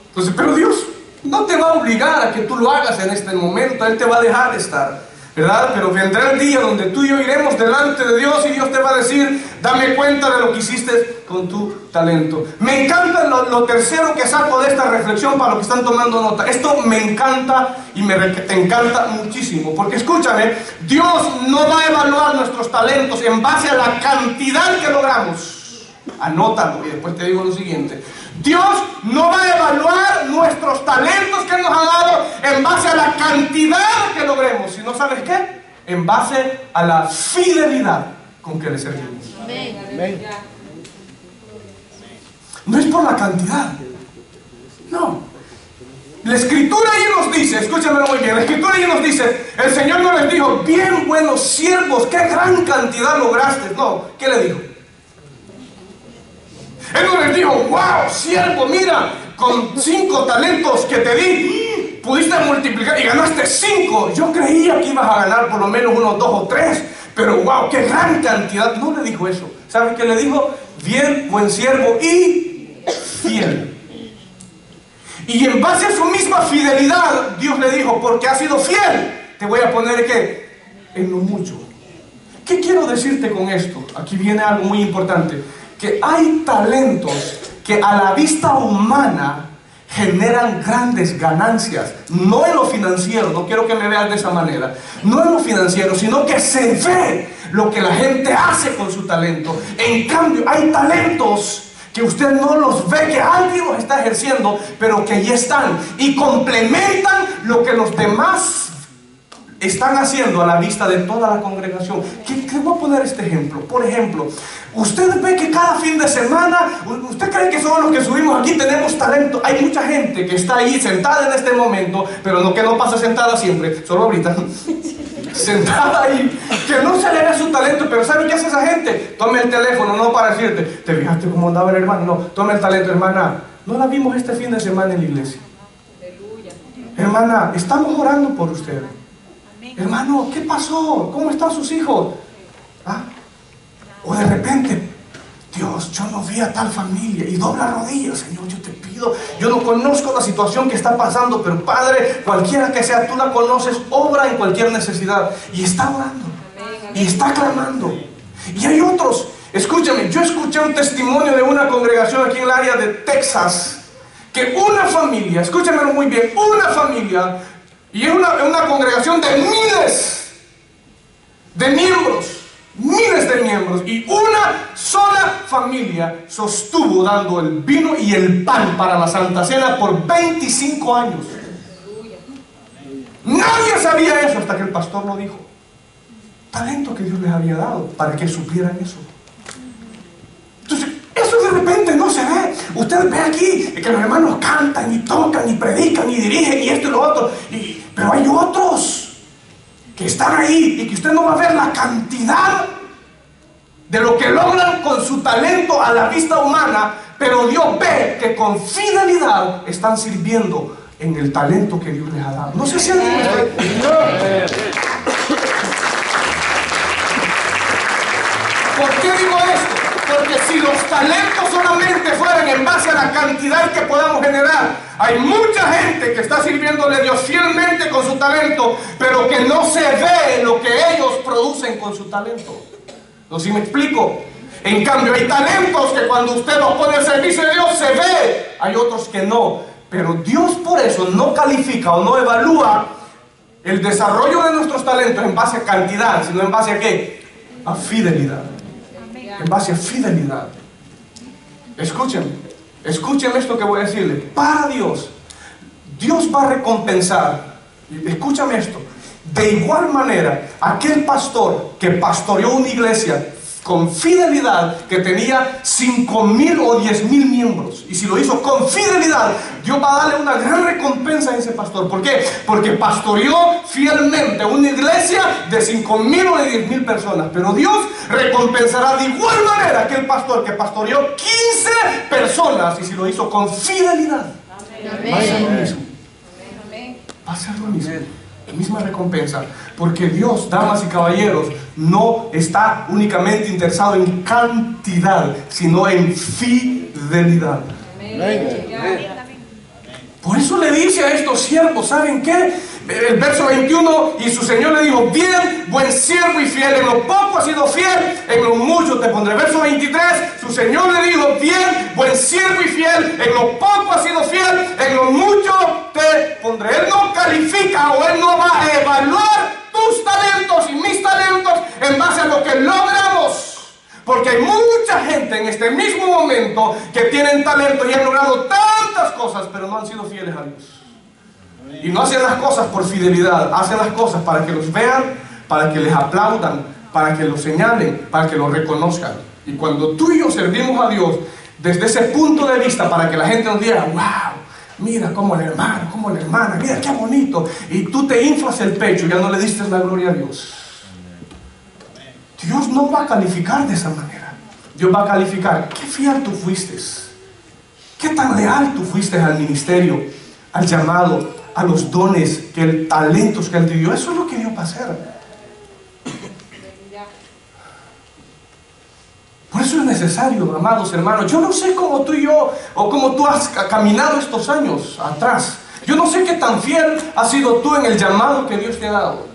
[SPEAKER 1] Entonces, pero Dios no te va a obligar a que tú lo hagas en este momento. Él te va a dejar estar, ¿verdad? Pero vendrá el día donde tú y yo iremos delante de Dios y Dios te va a decir: dame cuenta de lo que hiciste con tu talento. Me encanta lo tercero que saco de esta reflexión para los que están tomando nota. Esto me encanta y te encanta muchísimo, porque escúchame, Dios no va a evaluar nuestros talentos en base a la cantidad que logramos. Anótalo y después te digo lo siguiente: Dios no va a evaluar nuestros talentos que Él nos ha dado en base a la cantidad que logremos, sino, ¿sabes qué? En base a la fidelidad con que le servimos.
[SPEAKER 2] Amén.
[SPEAKER 1] No es por la cantidad, no. La Escritura ahí nos dice, escúchame muy bien, la Escritura ahí nos dice: el Señor no les dijo, bien buenos siervos, qué gran cantidad lograste. No, ¿qué le dijo? Él no les dijo: wow, siervo, mira, con 5 talentos que te di, pudiste multiplicar y ganaste 5. Yo creía que ibas a ganar por lo menos unos 2 o 3, pero wow, qué gran cantidad. No le dijo eso. ¿Sabe qué le dijo? Bien, buen siervo y fiel. Y en base a su misma fidelidad, Dios le dijo: porque has sido fiel, te voy a poner ¿qué? En lo mucho. ¿Qué quiero decirte con esto? Aquí viene algo muy importante. Que hay talentos que a la vista humana generan grandes ganancias, no en lo financiero, no quiero que me veas de esa manera, no en lo financiero, sino que se ve lo que la gente hace con su talento. En cambio, hay talentos que usted no los ve, que alguien los está ejerciendo, pero que ya están y complementan lo que los demás están haciendo a la vista de toda la congregación. ¿Qué voy a poner este ejemplo? Por ejemplo, usted ve que cada fin de semana, usted cree que somos los que subimos aquí, tenemos talento. Hay mucha gente que está ahí sentada en este momento, pero no que no pasa sentada siempre, solo ahorita, sentada ahí, que no se le ve su talento. Pero ¿sabe qué hace esa gente? Tome el teléfono, no para decirte: ¿te fijaste cómo andaba el hermano? No, tome el talento: hermana, no la vimos este fin de semana en la iglesia. Hermana, estamos orando por usted. Hermano, ¿qué pasó? ¿Cómo están sus hijos? ¿Ah? O de repente: Dios, yo no vi a tal familia, y dobla rodillas: Señor, yo te pido, yo no conozco la situación que está pasando, pero Padre, cualquiera que sea, tú la conoces, obra en cualquier necesidad. Y está orando, y está clamando. Y hay otros, escúchame, yo escuché un testimonio de una congregación aquí en el área de Texas, que una familia, escúchamelo muy bien, una familia, y es una congregación de miles de miembros, y una sola familia sostuvo dando el vino y el pan para la Santa Cena por 25 años. Nadie sabía eso hasta que el pastor lo dijo. Talento que Dios les había dado para que supieran eso. Entonces, eso de repente no se ve. Usted ve aquí que los hermanos cantan y tocan y predican y dirigen y esto y lo otro, pero hay otros que están ahí y que usted no va a ver la cantidad de lo que logran con su talento a la vista humana, pero Dios ve que con fidelidad están sirviendo en el talento que Dios les ha dado. No sé si alguien ¿Por qué digo esto? Porque si los talentos solamente fueran en base a la cantidad que podamos generar, hay mucha gente que está sirviéndole a Dios fielmente con su talento, pero que no se ve lo que ellos producen con su talento. ¿No sé si me explico? En cambio, hay talentos que cuando usted los pone al servicio de Dios se ve, hay otros que no. Pero Dios por eso no califica o no evalúa el desarrollo de nuestros talentos en base a cantidad, sino en base a ¿qué? A fidelidad. En base a fidelidad. Escuchen esto que voy a decirle. Para Dios va a recompensar, escúchame esto, de igual manera aquel pastor que pastoreó una iglesia con fidelidad que tenía 5,000 o 10,000 miembros. Y si lo hizo con fidelidad, Dios va a darle una gran recompensa a ese pastor. ¿Por qué? Porque pastoreó fielmente una iglesia de 5,000 o de 10,000 personas. Pero Dios recompensará de igual manera a aquel pastor que pastoreó 15 personas y si lo hizo con fidelidad. Va a ser lo mismo. Va a ser lo mismo. La misma recompensa, porque Dios, damas y caballeros, no está únicamente interesado en cantidad, sino en fidelidad. Por eso le dice a estos siervos, ¿saben qué? El verso 21, y su Señor le dijo: bien, buen siervo y fiel, en lo poco has sido fiel, en lo mucho te pondré. Verso 23, su Señor le dijo: bien, buen siervo y fiel, en lo poco has sido fiel, en lo mucho te pondré. Él no califica o Él no va a evaluar tus talentos y mis talentos en base a lo que logramos. Porque hay mucha gente en este mismo momento que tienen talento y han logrado tantas cosas, pero no han sido fieles a Dios. Y no hacen las cosas por fidelidad, hacen las cosas para que los vean, para que les aplaudan, para que los señalen, para que los reconozcan. Y cuando tú y yo servimos a Dios desde ese punto de vista, para que la gente nos diga: wow, mira cómo el hermano, cómo la hermana, mira qué bonito, y tú te inflas el pecho y ya no le diste la gloria a Dios. Dios no va a calificar de esa manera. Dios va a calificar qué fiel tú fuiste, qué tan leal tú fuiste al ministerio, al llamado, a los dones, talentos que Él te dio. Eso es lo que Dios va a hacer. Por eso es necesario, amados hermanos. Yo no sé cómo tú y yo, o cómo tú has caminado estos años atrás. Yo no sé qué tan fiel has sido tú en el llamado que Dios te ha dado.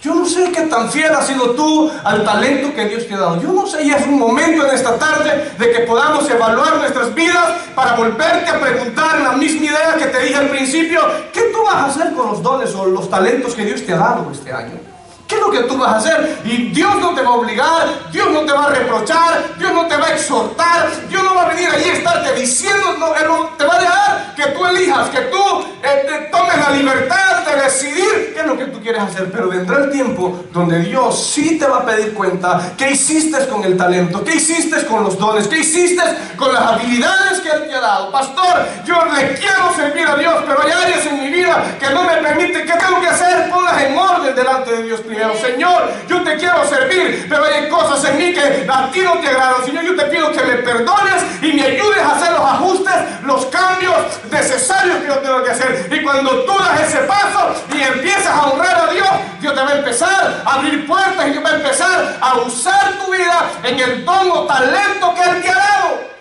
[SPEAKER 1] Yo no sé qué tan fiel has sido tú al talento que Dios te ha dado. Yo no sé, y es un momento en esta tarde de que podamos evaluar nuestras vidas para volverte a preguntar la misma idea que te dije al principio: ¿qué tú vas a hacer con los dones o los talentos que Dios te ha dado este año? ¿Qué es lo que tú vas a hacer? Y Dios no te va a obligar, Dios no te va a reprochar, Dios no te va a exhortar, Dios no va a venir allí a estarte diciendo, no, Él te va a dejar que tú elijas, que tú te tomes la libertad de decidir qué es lo que tú quieres hacer. Pero vendrá el tiempo donde Dios sí te va a pedir cuenta: ¿qué hiciste con el talento? ¿Qué hiciste con los dones? ¿Qué hiciste con las habilidades que Él te ha dado? Pastor, yo le quiero servir a Dios, pero hay áreas en mi vida que no me permiten. ¿Qué tengo que hacer? Ponlas en orden delante de Dios primero. Señor, yo te quiero servir, pero hay cosas en mí que a ti no te agradan. Señor, yo te pido que me perdones y me ayudes a hacer los ajustes, los cambios necesarios que yo tengo que hacer. Y cuando tú das ese paso y empiezas a honrar a Dios, Dios te va a empezar a abrir puertas y Dios va a empezar a usar tu vida en el don o talento que Él te ha dado.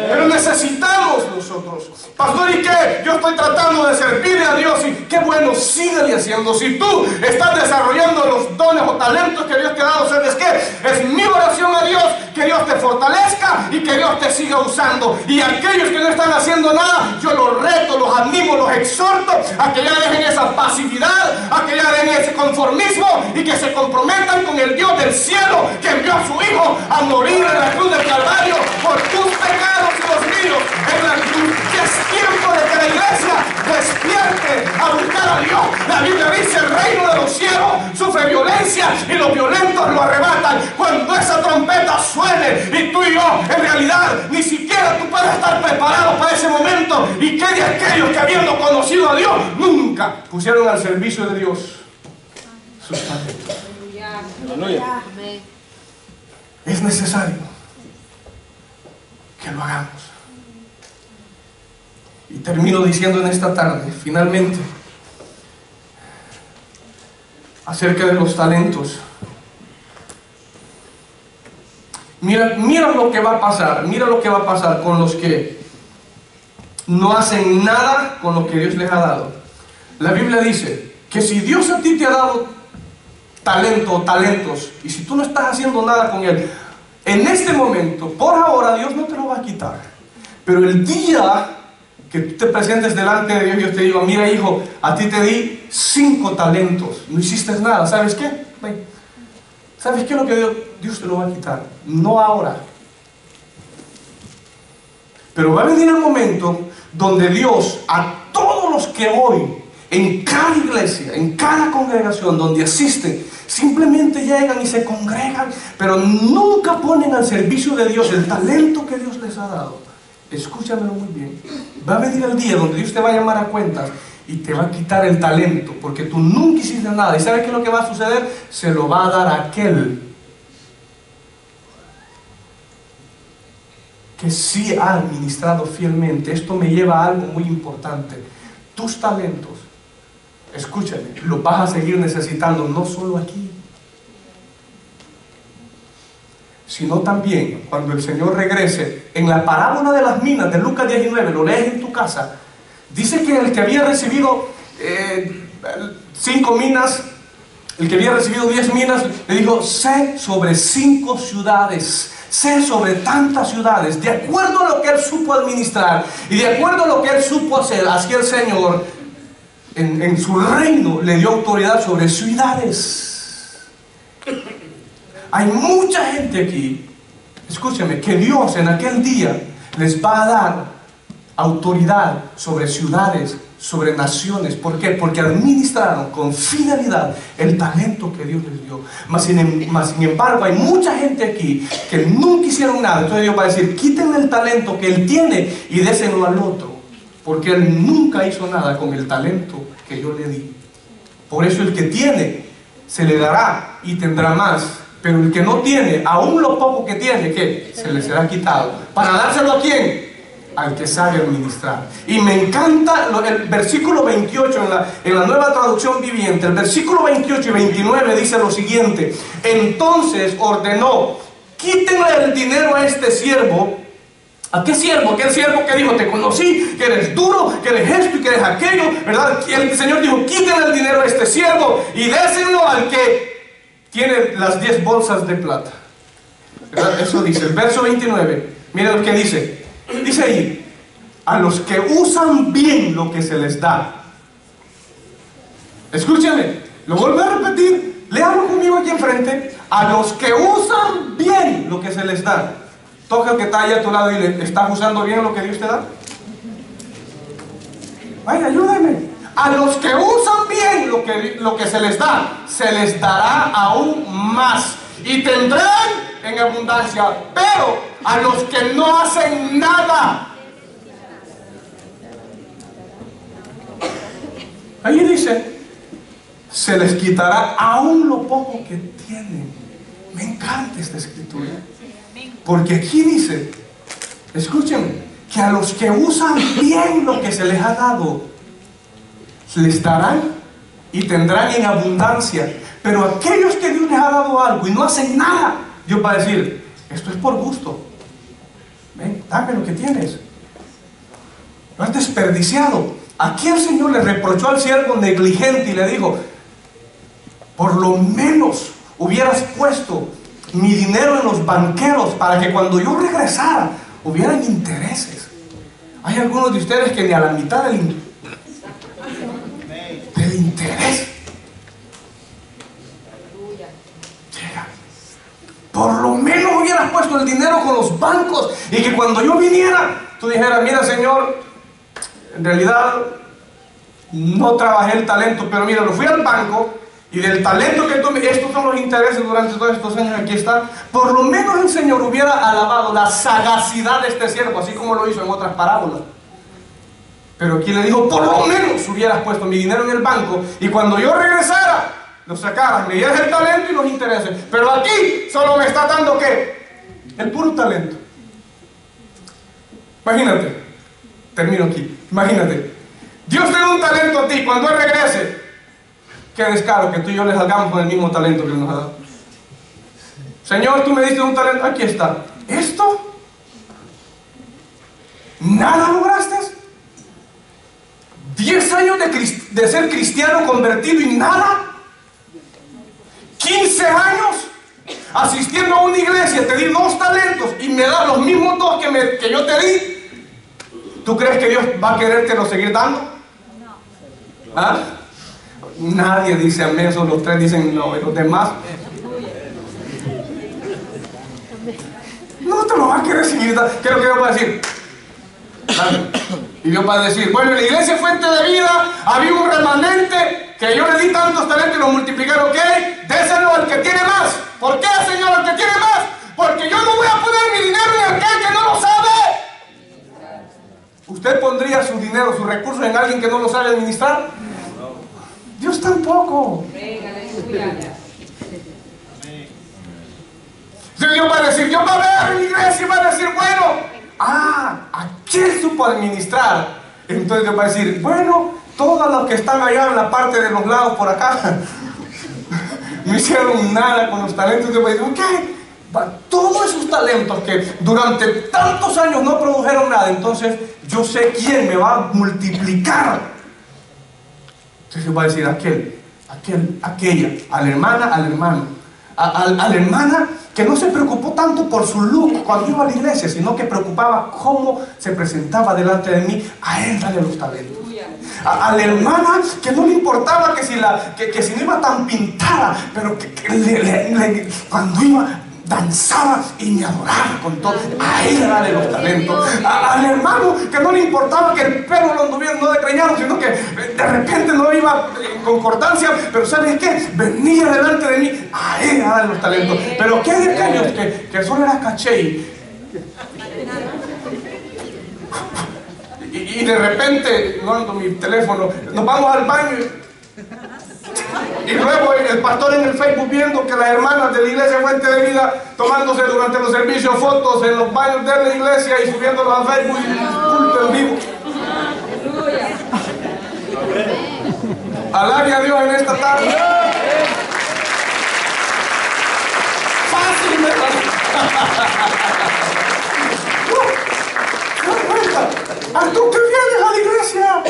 [SPEAKER 1] Pero necesitamos nosotros: pastor, ¿y qué? Yo estoy tratando de servirle a Dios. Y qué bueno, síguele haciendo. Si tú estás desarrollando los dones o talentos que Dios te ha dado, ¿sabes qué? Es mi oración a Dios que Dios te fortalezca y que Dios te siga usando. Y aquellos que no están haciendo nada, yo los reto, los animo, los exhorto a que ya dejen esa pasividad, a que ya dejen ese conformismo y que se comprometan con el Dios del cielo que envió a su Hijo a morir en la cruz del Calvario por tus pecados y los míos. Ya es tiempo de que la iglesia despierte a buscar a Dios. La Biblia dice: el reino de los cielos sufre violencia y los violentos lo arrebatan. Cuando esa trompeta suene y tú y yo, en realidad, ni siquiera tú puedes estar preparado para ese momento. ¿Y qué de aquellos que, habiendo conocido a Dios, nunca pusieron al servicio de Dios sus talentos? Aleluya. Es necesario que lo hagamos. Y termino diciendo en esta tarde, finalmente, acerca de los talentos. Mira lo que va a pasar. Mira lo que va a pasar con los que no hacen nada con lo que Dios les ha dado. La Biblia dice que si Dios a ti te ha dado talento o talentos, y si tú no estás haciendo nada con él, en este momento, por ahora, Dios no te lo va a quitar. Pero el día que tú te presentes delante de Dios, yo te digo: mira, hijo, a ti te di 5 talentos, no hiciste nada. ¿Sabes qué? ¿Sabes qué es lo que Dios te lo va a quitar? No ahora. Pero va a venir el momento donde Dios, a todos los que hoy en cada iglesia, en cada congregación donde asisten, simplemente llegan y se congregan, pero nunca ponen al servicio de Dios el talento que Dios les ha dado. Escúchamelo muy bien. Va a venir el día donde Dios te va a llamar a cuentas y te va a quitar el talento, porque tú nunca hiciste nada. ¿Y sabes qué es lo que va a suceder? Se lo va a dar a aquel que sí ha administrado fielmente. Esto me lleva a algo muy importante. Tus talentos, escúchame, los vas a seguir necesitando, no solo aquí, sino también cuando el Señor regrese. En la parábola de las minas de Lucas 19, lo lees en tu casa, dice que el que había recibido 5 minas, el que había recibido 10 minas, le dijo: sé sobre 5 ciudades, sé sobre tantas ciudades, de acuerdo a lo que él supo administrar y de acuerdo a lo que él supo hacer. Así el Señor en su reino le dio autoridad sobre ciudades. Hay mucha gente aquí, escúchame, que Dios en aquel día les va a dar autoridad sobre ciudades, sobre naciones. ¿Por qué? Porque administraron con fidelidad el talento que Dios les dio. Mas sin embargo, hay mucha gente aquí que nunca hicieron nada. Entonces Dios va a decir: quítenle el talento que él tiene y déselo al otro, porque él nunca hizo nada con el talento que yo le di. Por eso el que tiene se le dará y tendrá más, pero el que no tiene, aún lo poco que tiene, ¿qué? Se le será quitado. ¿Para dárselo a quién? Al que sabe administrar. Y me encanta el versículo 28 en la Nueva Traducción Viviente. El versículo 28 y 29 dice lo siguiente: entonces ordenó: quítenle el dinero a este siervo. ¿A qué siervo? Aquel siervo que dijo: te conocí, que eres duro, que eres esto y que eres aquello, ¿verdad? Y el Señor dijo: quítenle el dinero a este siervo y déselo al que tiene las 10 bolsas de plata, ¿verdad? Eso dice el verso 29. Miren lo que dice. Dice ahí: a los que usan bien lo que se les da. Escúchame, lo vuelvo a repetir, léalo conmigo aquí enfrente. A los que usan bien lo que se les da. Toca al que está ahí a tu lado y le: ¿estás usando bien lo que Dios te da? Vaya, ayúdame. A los que usan bien lo que se les da, se les dará aún más y tendrán en abundancia. Pero a los que no hacen nada, ahí dice, se les quitará aún lo poco que tienen. Me encanta esta escritura, porque aquí dice, escúchenme, que a los que usan bien lo que se les ha dado, les darán y tendrán en abundancia. Pero aquellos que Dios les ha dado algo y no hacen nada, Dios va a decir: esto es por gusto, ven, dame lo que tienes, lo has desperdiciado. Aquí el Señor le reprochó al siervo negligente y le dijo: por lo menos hubieras puesto mi dinero en los banqueros para que cuando yo regresara hubieran intereses. Hay algunos de ustedes que ni a la mitad del interés llega. Por lo menos hubieras puesto el dinero con los bancos y que cuando yo viniera tú dijeras: mira, Señor, en realidad no trabajé el talento, pero mira, lo fui al banco y del talento que tú me... estos son los intereses durante todos estos años, aquí está. Por lo menos el Señor hubiera alabado la sagacidad de este siervo, así como lo hizo en otras parábolas. Pero aquí le dijo: por lo menos hubieras puesto mi dinero en el banco y cuando yo regresara lo sacaras, me dieras el talento y los intereses. Pero aquí solo me está dando ¿qué? El puro talento. Imagínate, termino aquí, imagínate, Dios te da un talento a ti, cuando Él regrese, qué descaro que tú y yo le salgamos con el mismo talento que Él nos ha dado. Señor, tú me diste un talento, aquí está. ¿Esto? ¿Nada lograste? 10 años de ser cristiano convertido y nada. 15 años asistiendo a una iglesia, te di 2 talentos y me das los mismos 2 que yo te di. ¿Tú crees que Dios va a querértelo seguir dando? ¿Ah? Nadie dice amén, solo los 3 dicen no, y los demás no te lo va a querer seguir dando. ¿Qué es lo que Dios va a decir? Dale. Y Dios va a decir, bueno, en la iglesia Fuente de Vida había un remanente que yo le di tantos talentos y los multiplicaron, ¿ok? Déselo al que tiene más. ¿Por qué, Señor, al que tiene más? Porque yo no voy a poner mi dinero en aquel que no lo sabe. ¿Usted pondría su dinero, sus recursos en alguien que no lo sabe administrar? Dios tampoco. Dios va a decir, Dios va a ver en la iglesia y va a decir, bueno, aquel supo administrar. Entonces Dios va a decir, bueno, todos los que están allá en la parte de los lados por acá no hicieron nada con los talentos. Dios va a decir, ok, todos esos talentos que durante tantos años no produjeron nada, entonces yo sé quién me va a multiplicar. Entonces Dios va a decir, aquella, a la hermana, al hermano, a la hermana que no se preocupó tanto por su look cuando iba a la iglesia, sino que preocupaba cómo se presentaba delante de mí, a él dale los talentos. A la hermana que no le importaba que si no iba tan pintada, pero cuando iba danzaba y me adoraba con todo, a él dale los talentos. Al hermano que no le importaba que el pelo lo anduviera no desgreñado, sino que de repente no iba en concordancia, pero ¿sabes qué? Venía delante de mí, a él dale los talentos. Pero ¿qué de aquellos que solo era caché? Y de repente, no ando mi teléfono, nos vamos al baño y luego el pastor en el Facebook viendo que las hermanas de la iglesia Fuente de Vida tomándose durante los servicios fotos en los baños de la iglesia y subiéndolos al Facebook y culto en vivo. Alabe a Dios en esta tarde. Fácil, ¿tú qué vienes a la iglesia?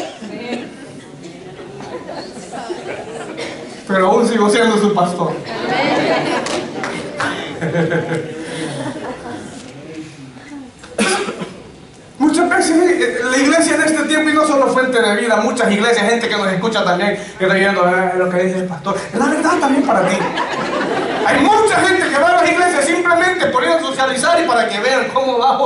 [SPEAKER 1] Pero aún sigo siendo su pastor. Muchas veces la iglesia en este tiempo, y no solo Fuente de Vida, muchas iglesias, gente que nos escucha también, que está viendo lo que dice el pastor, es la verdad también para ti. Hay mucha gente que va a las iglesias simplemente por ir a socializar y para que vean cómo va.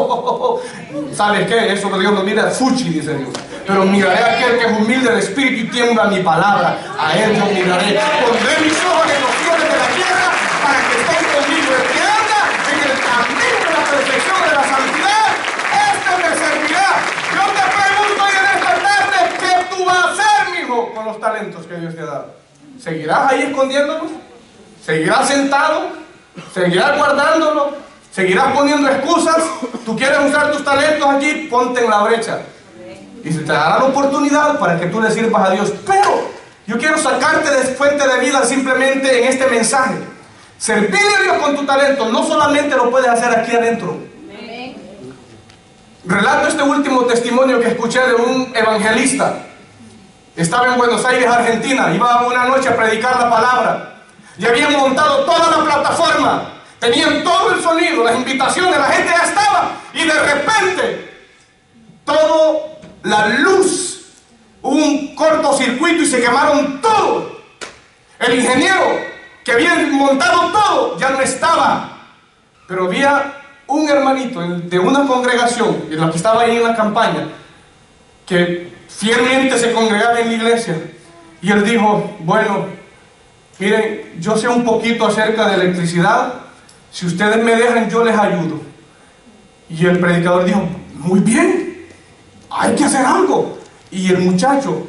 [SPEAKER 1] ¿Sabes qué? Eso que Dios no mira, fuchi, dice Dios. Pero miraré a aquel que es humilde de espíritu y tiembla mi palabra. A él yo miraré. Pondré mis ojos en los fieles de la tierra para que estén conmigo. El que anda en el camino de la perfección de la santidad, este me servirá. Yo te pregunto hoy en esta tarde, ¿qué tú vas a hacer, mijo, con los talentos que Dios te ha dado? ¿Seguirás ahí escondiéndolos? ¿Seguirás sentado? ¿Seguirás guardándolo? ¿Seguirás poniendo excusas? ¿Tú quieres usar tus talentos aquí? Ponte en la brecha. Y se te dará la oportunidad para que tú le sirvas a Dios. Pero yo quiero sacarte de Fuente de Vida simplemente en este mensaje. Servirle a Dios con tu talento no solamente lo puedes hacer aquí adentro. Relato este último testimonio que escuché de un evangelista. Estaba en Buenos Aires, Argentina. Iba una noche a predicar la palabra. Ya habían montado toda la plataforma. Tenían todo el sonido, las invitaciones, la gente ya estaba. Y de repente, todo la luz, un cortocircuito y se quemaron todo. El ingeniero que había montado todo ya no estaba. Pero había un hermanito de una congregación, de los que estaba ahí en la campaña, que fielmente se congregaba en la iglesia. Y él dijo, bueno, miren, yo sé un poquito acerca de electricidad. Si ustedes me dejan, yo les ayudo. Y el predicador dijo, muy bien, hay que hacer algo. Y el muchacho,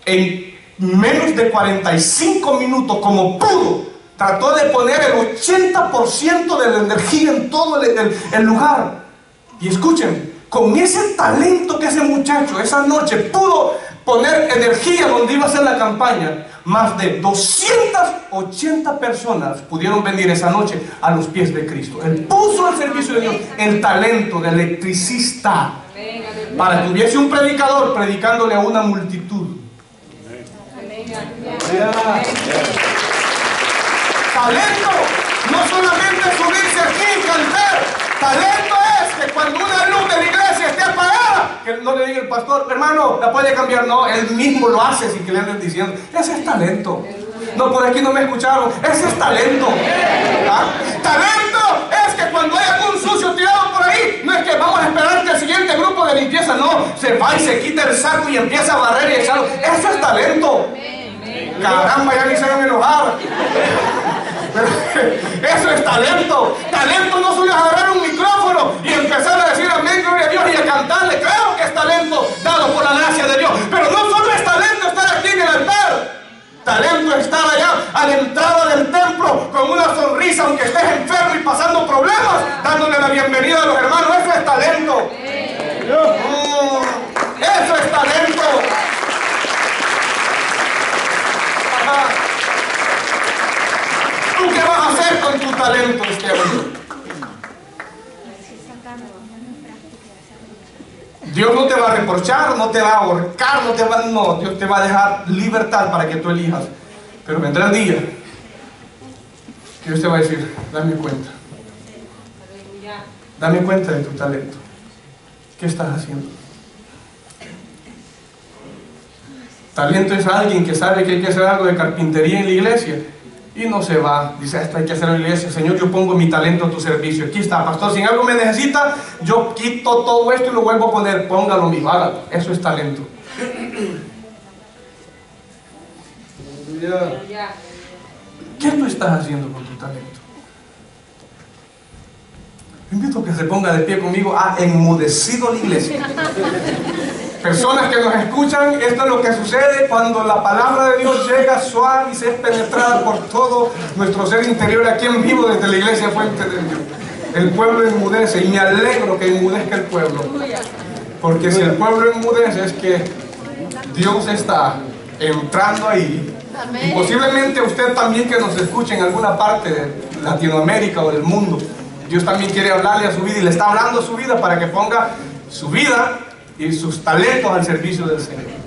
[SPEAKER 1] en menos de 45 minutos, como pudo, trató de poner el 80% de la energía en todo el lugar. Y escuchen, con ese talento que ese muchacho esa noche pudo poner energía donde iba a ser la campaña, más de 280 personas pudieron venir esa noche a los pies de Cristo. Él puso al servicio de Dios el talento de electricista para que hubiese un predicador predicándole a una multitud. Talento no solamente subirse aquí y cantar. Talento es que cuando una luz de la iglesia esté apagada, que no le diga el pastor, hermano, la puede cambiar. No, él mismo lo hace sin que le anden diciendo. Ese es talento. No, por aquí no me escucharon. Ese es talento. ¿Ah? Talento es que cuando hay algún sucio tirado por ahí, no es que vamos a esperar que el siguiente grupo de limpieza, no, se va y se quita el empieza a barrer y echarlo. Eso es talento. Caramba, ya me hicieron enojar. Pero eso es talento. Talento no solo es agarrar un micrófono y empezar a decir amén, gloria a Dios, y a cantarle. Claro que es talento dado por la gracia de Dios. Pero no solo es talento estar aquí en el altar. Talento es estar allá a la entrada del templo con una sonrisa, aunque estés enfermo y pasando problemas, dándole la bienvenida a los hermanos. Eso es talento. Eso es talento. ¿Tú qué vas a hacer con tu talento este año? Dios no te va a reprochar, no te va a ahorcar, no, Dios te va a dejar libertad para que tú elijas. Pero vendrá el día que Dios te va a decir, dame cuenta. Dame cuenta de tu talento. ¿Qué estás haciendo? Talento es alguien que sabe que hay que hacer algo de carpintería en la iglesia y no se va. Dice, esto hay que hacerlo en la iglesia. Señor, yo pongo mi talento a tu servicio. Aquí está, pastor, si en algo me necesita, yo quito todo esto y lo vuelvo a poner. Póngalo mismo, hágalo. Eso es talento. ¿Qué tú estás haciendo con tu talento? Invito a que se ponga de pie conmigo. Ha enmudecido la iglesia. Personas que nos escuchan, esto es lo que sucede cuando la palabra de Dios llega suave y se es penetrada por todo nuestro ser interior aquí en vivo desde la iglesia Fuente de Dios. El pueblo enmudece y me alegro que enmudezca el pueblo. Porque si el pueblo enmudece es que Dios está entrando ahí. Y posiblemente usted también que nos escuche en alguna parte de Latinoamérica o del mundo, Dios también quiere hablarle a su vida y le está hablando a su vida para que ponga su vida y sus talentos al servicio del Señor.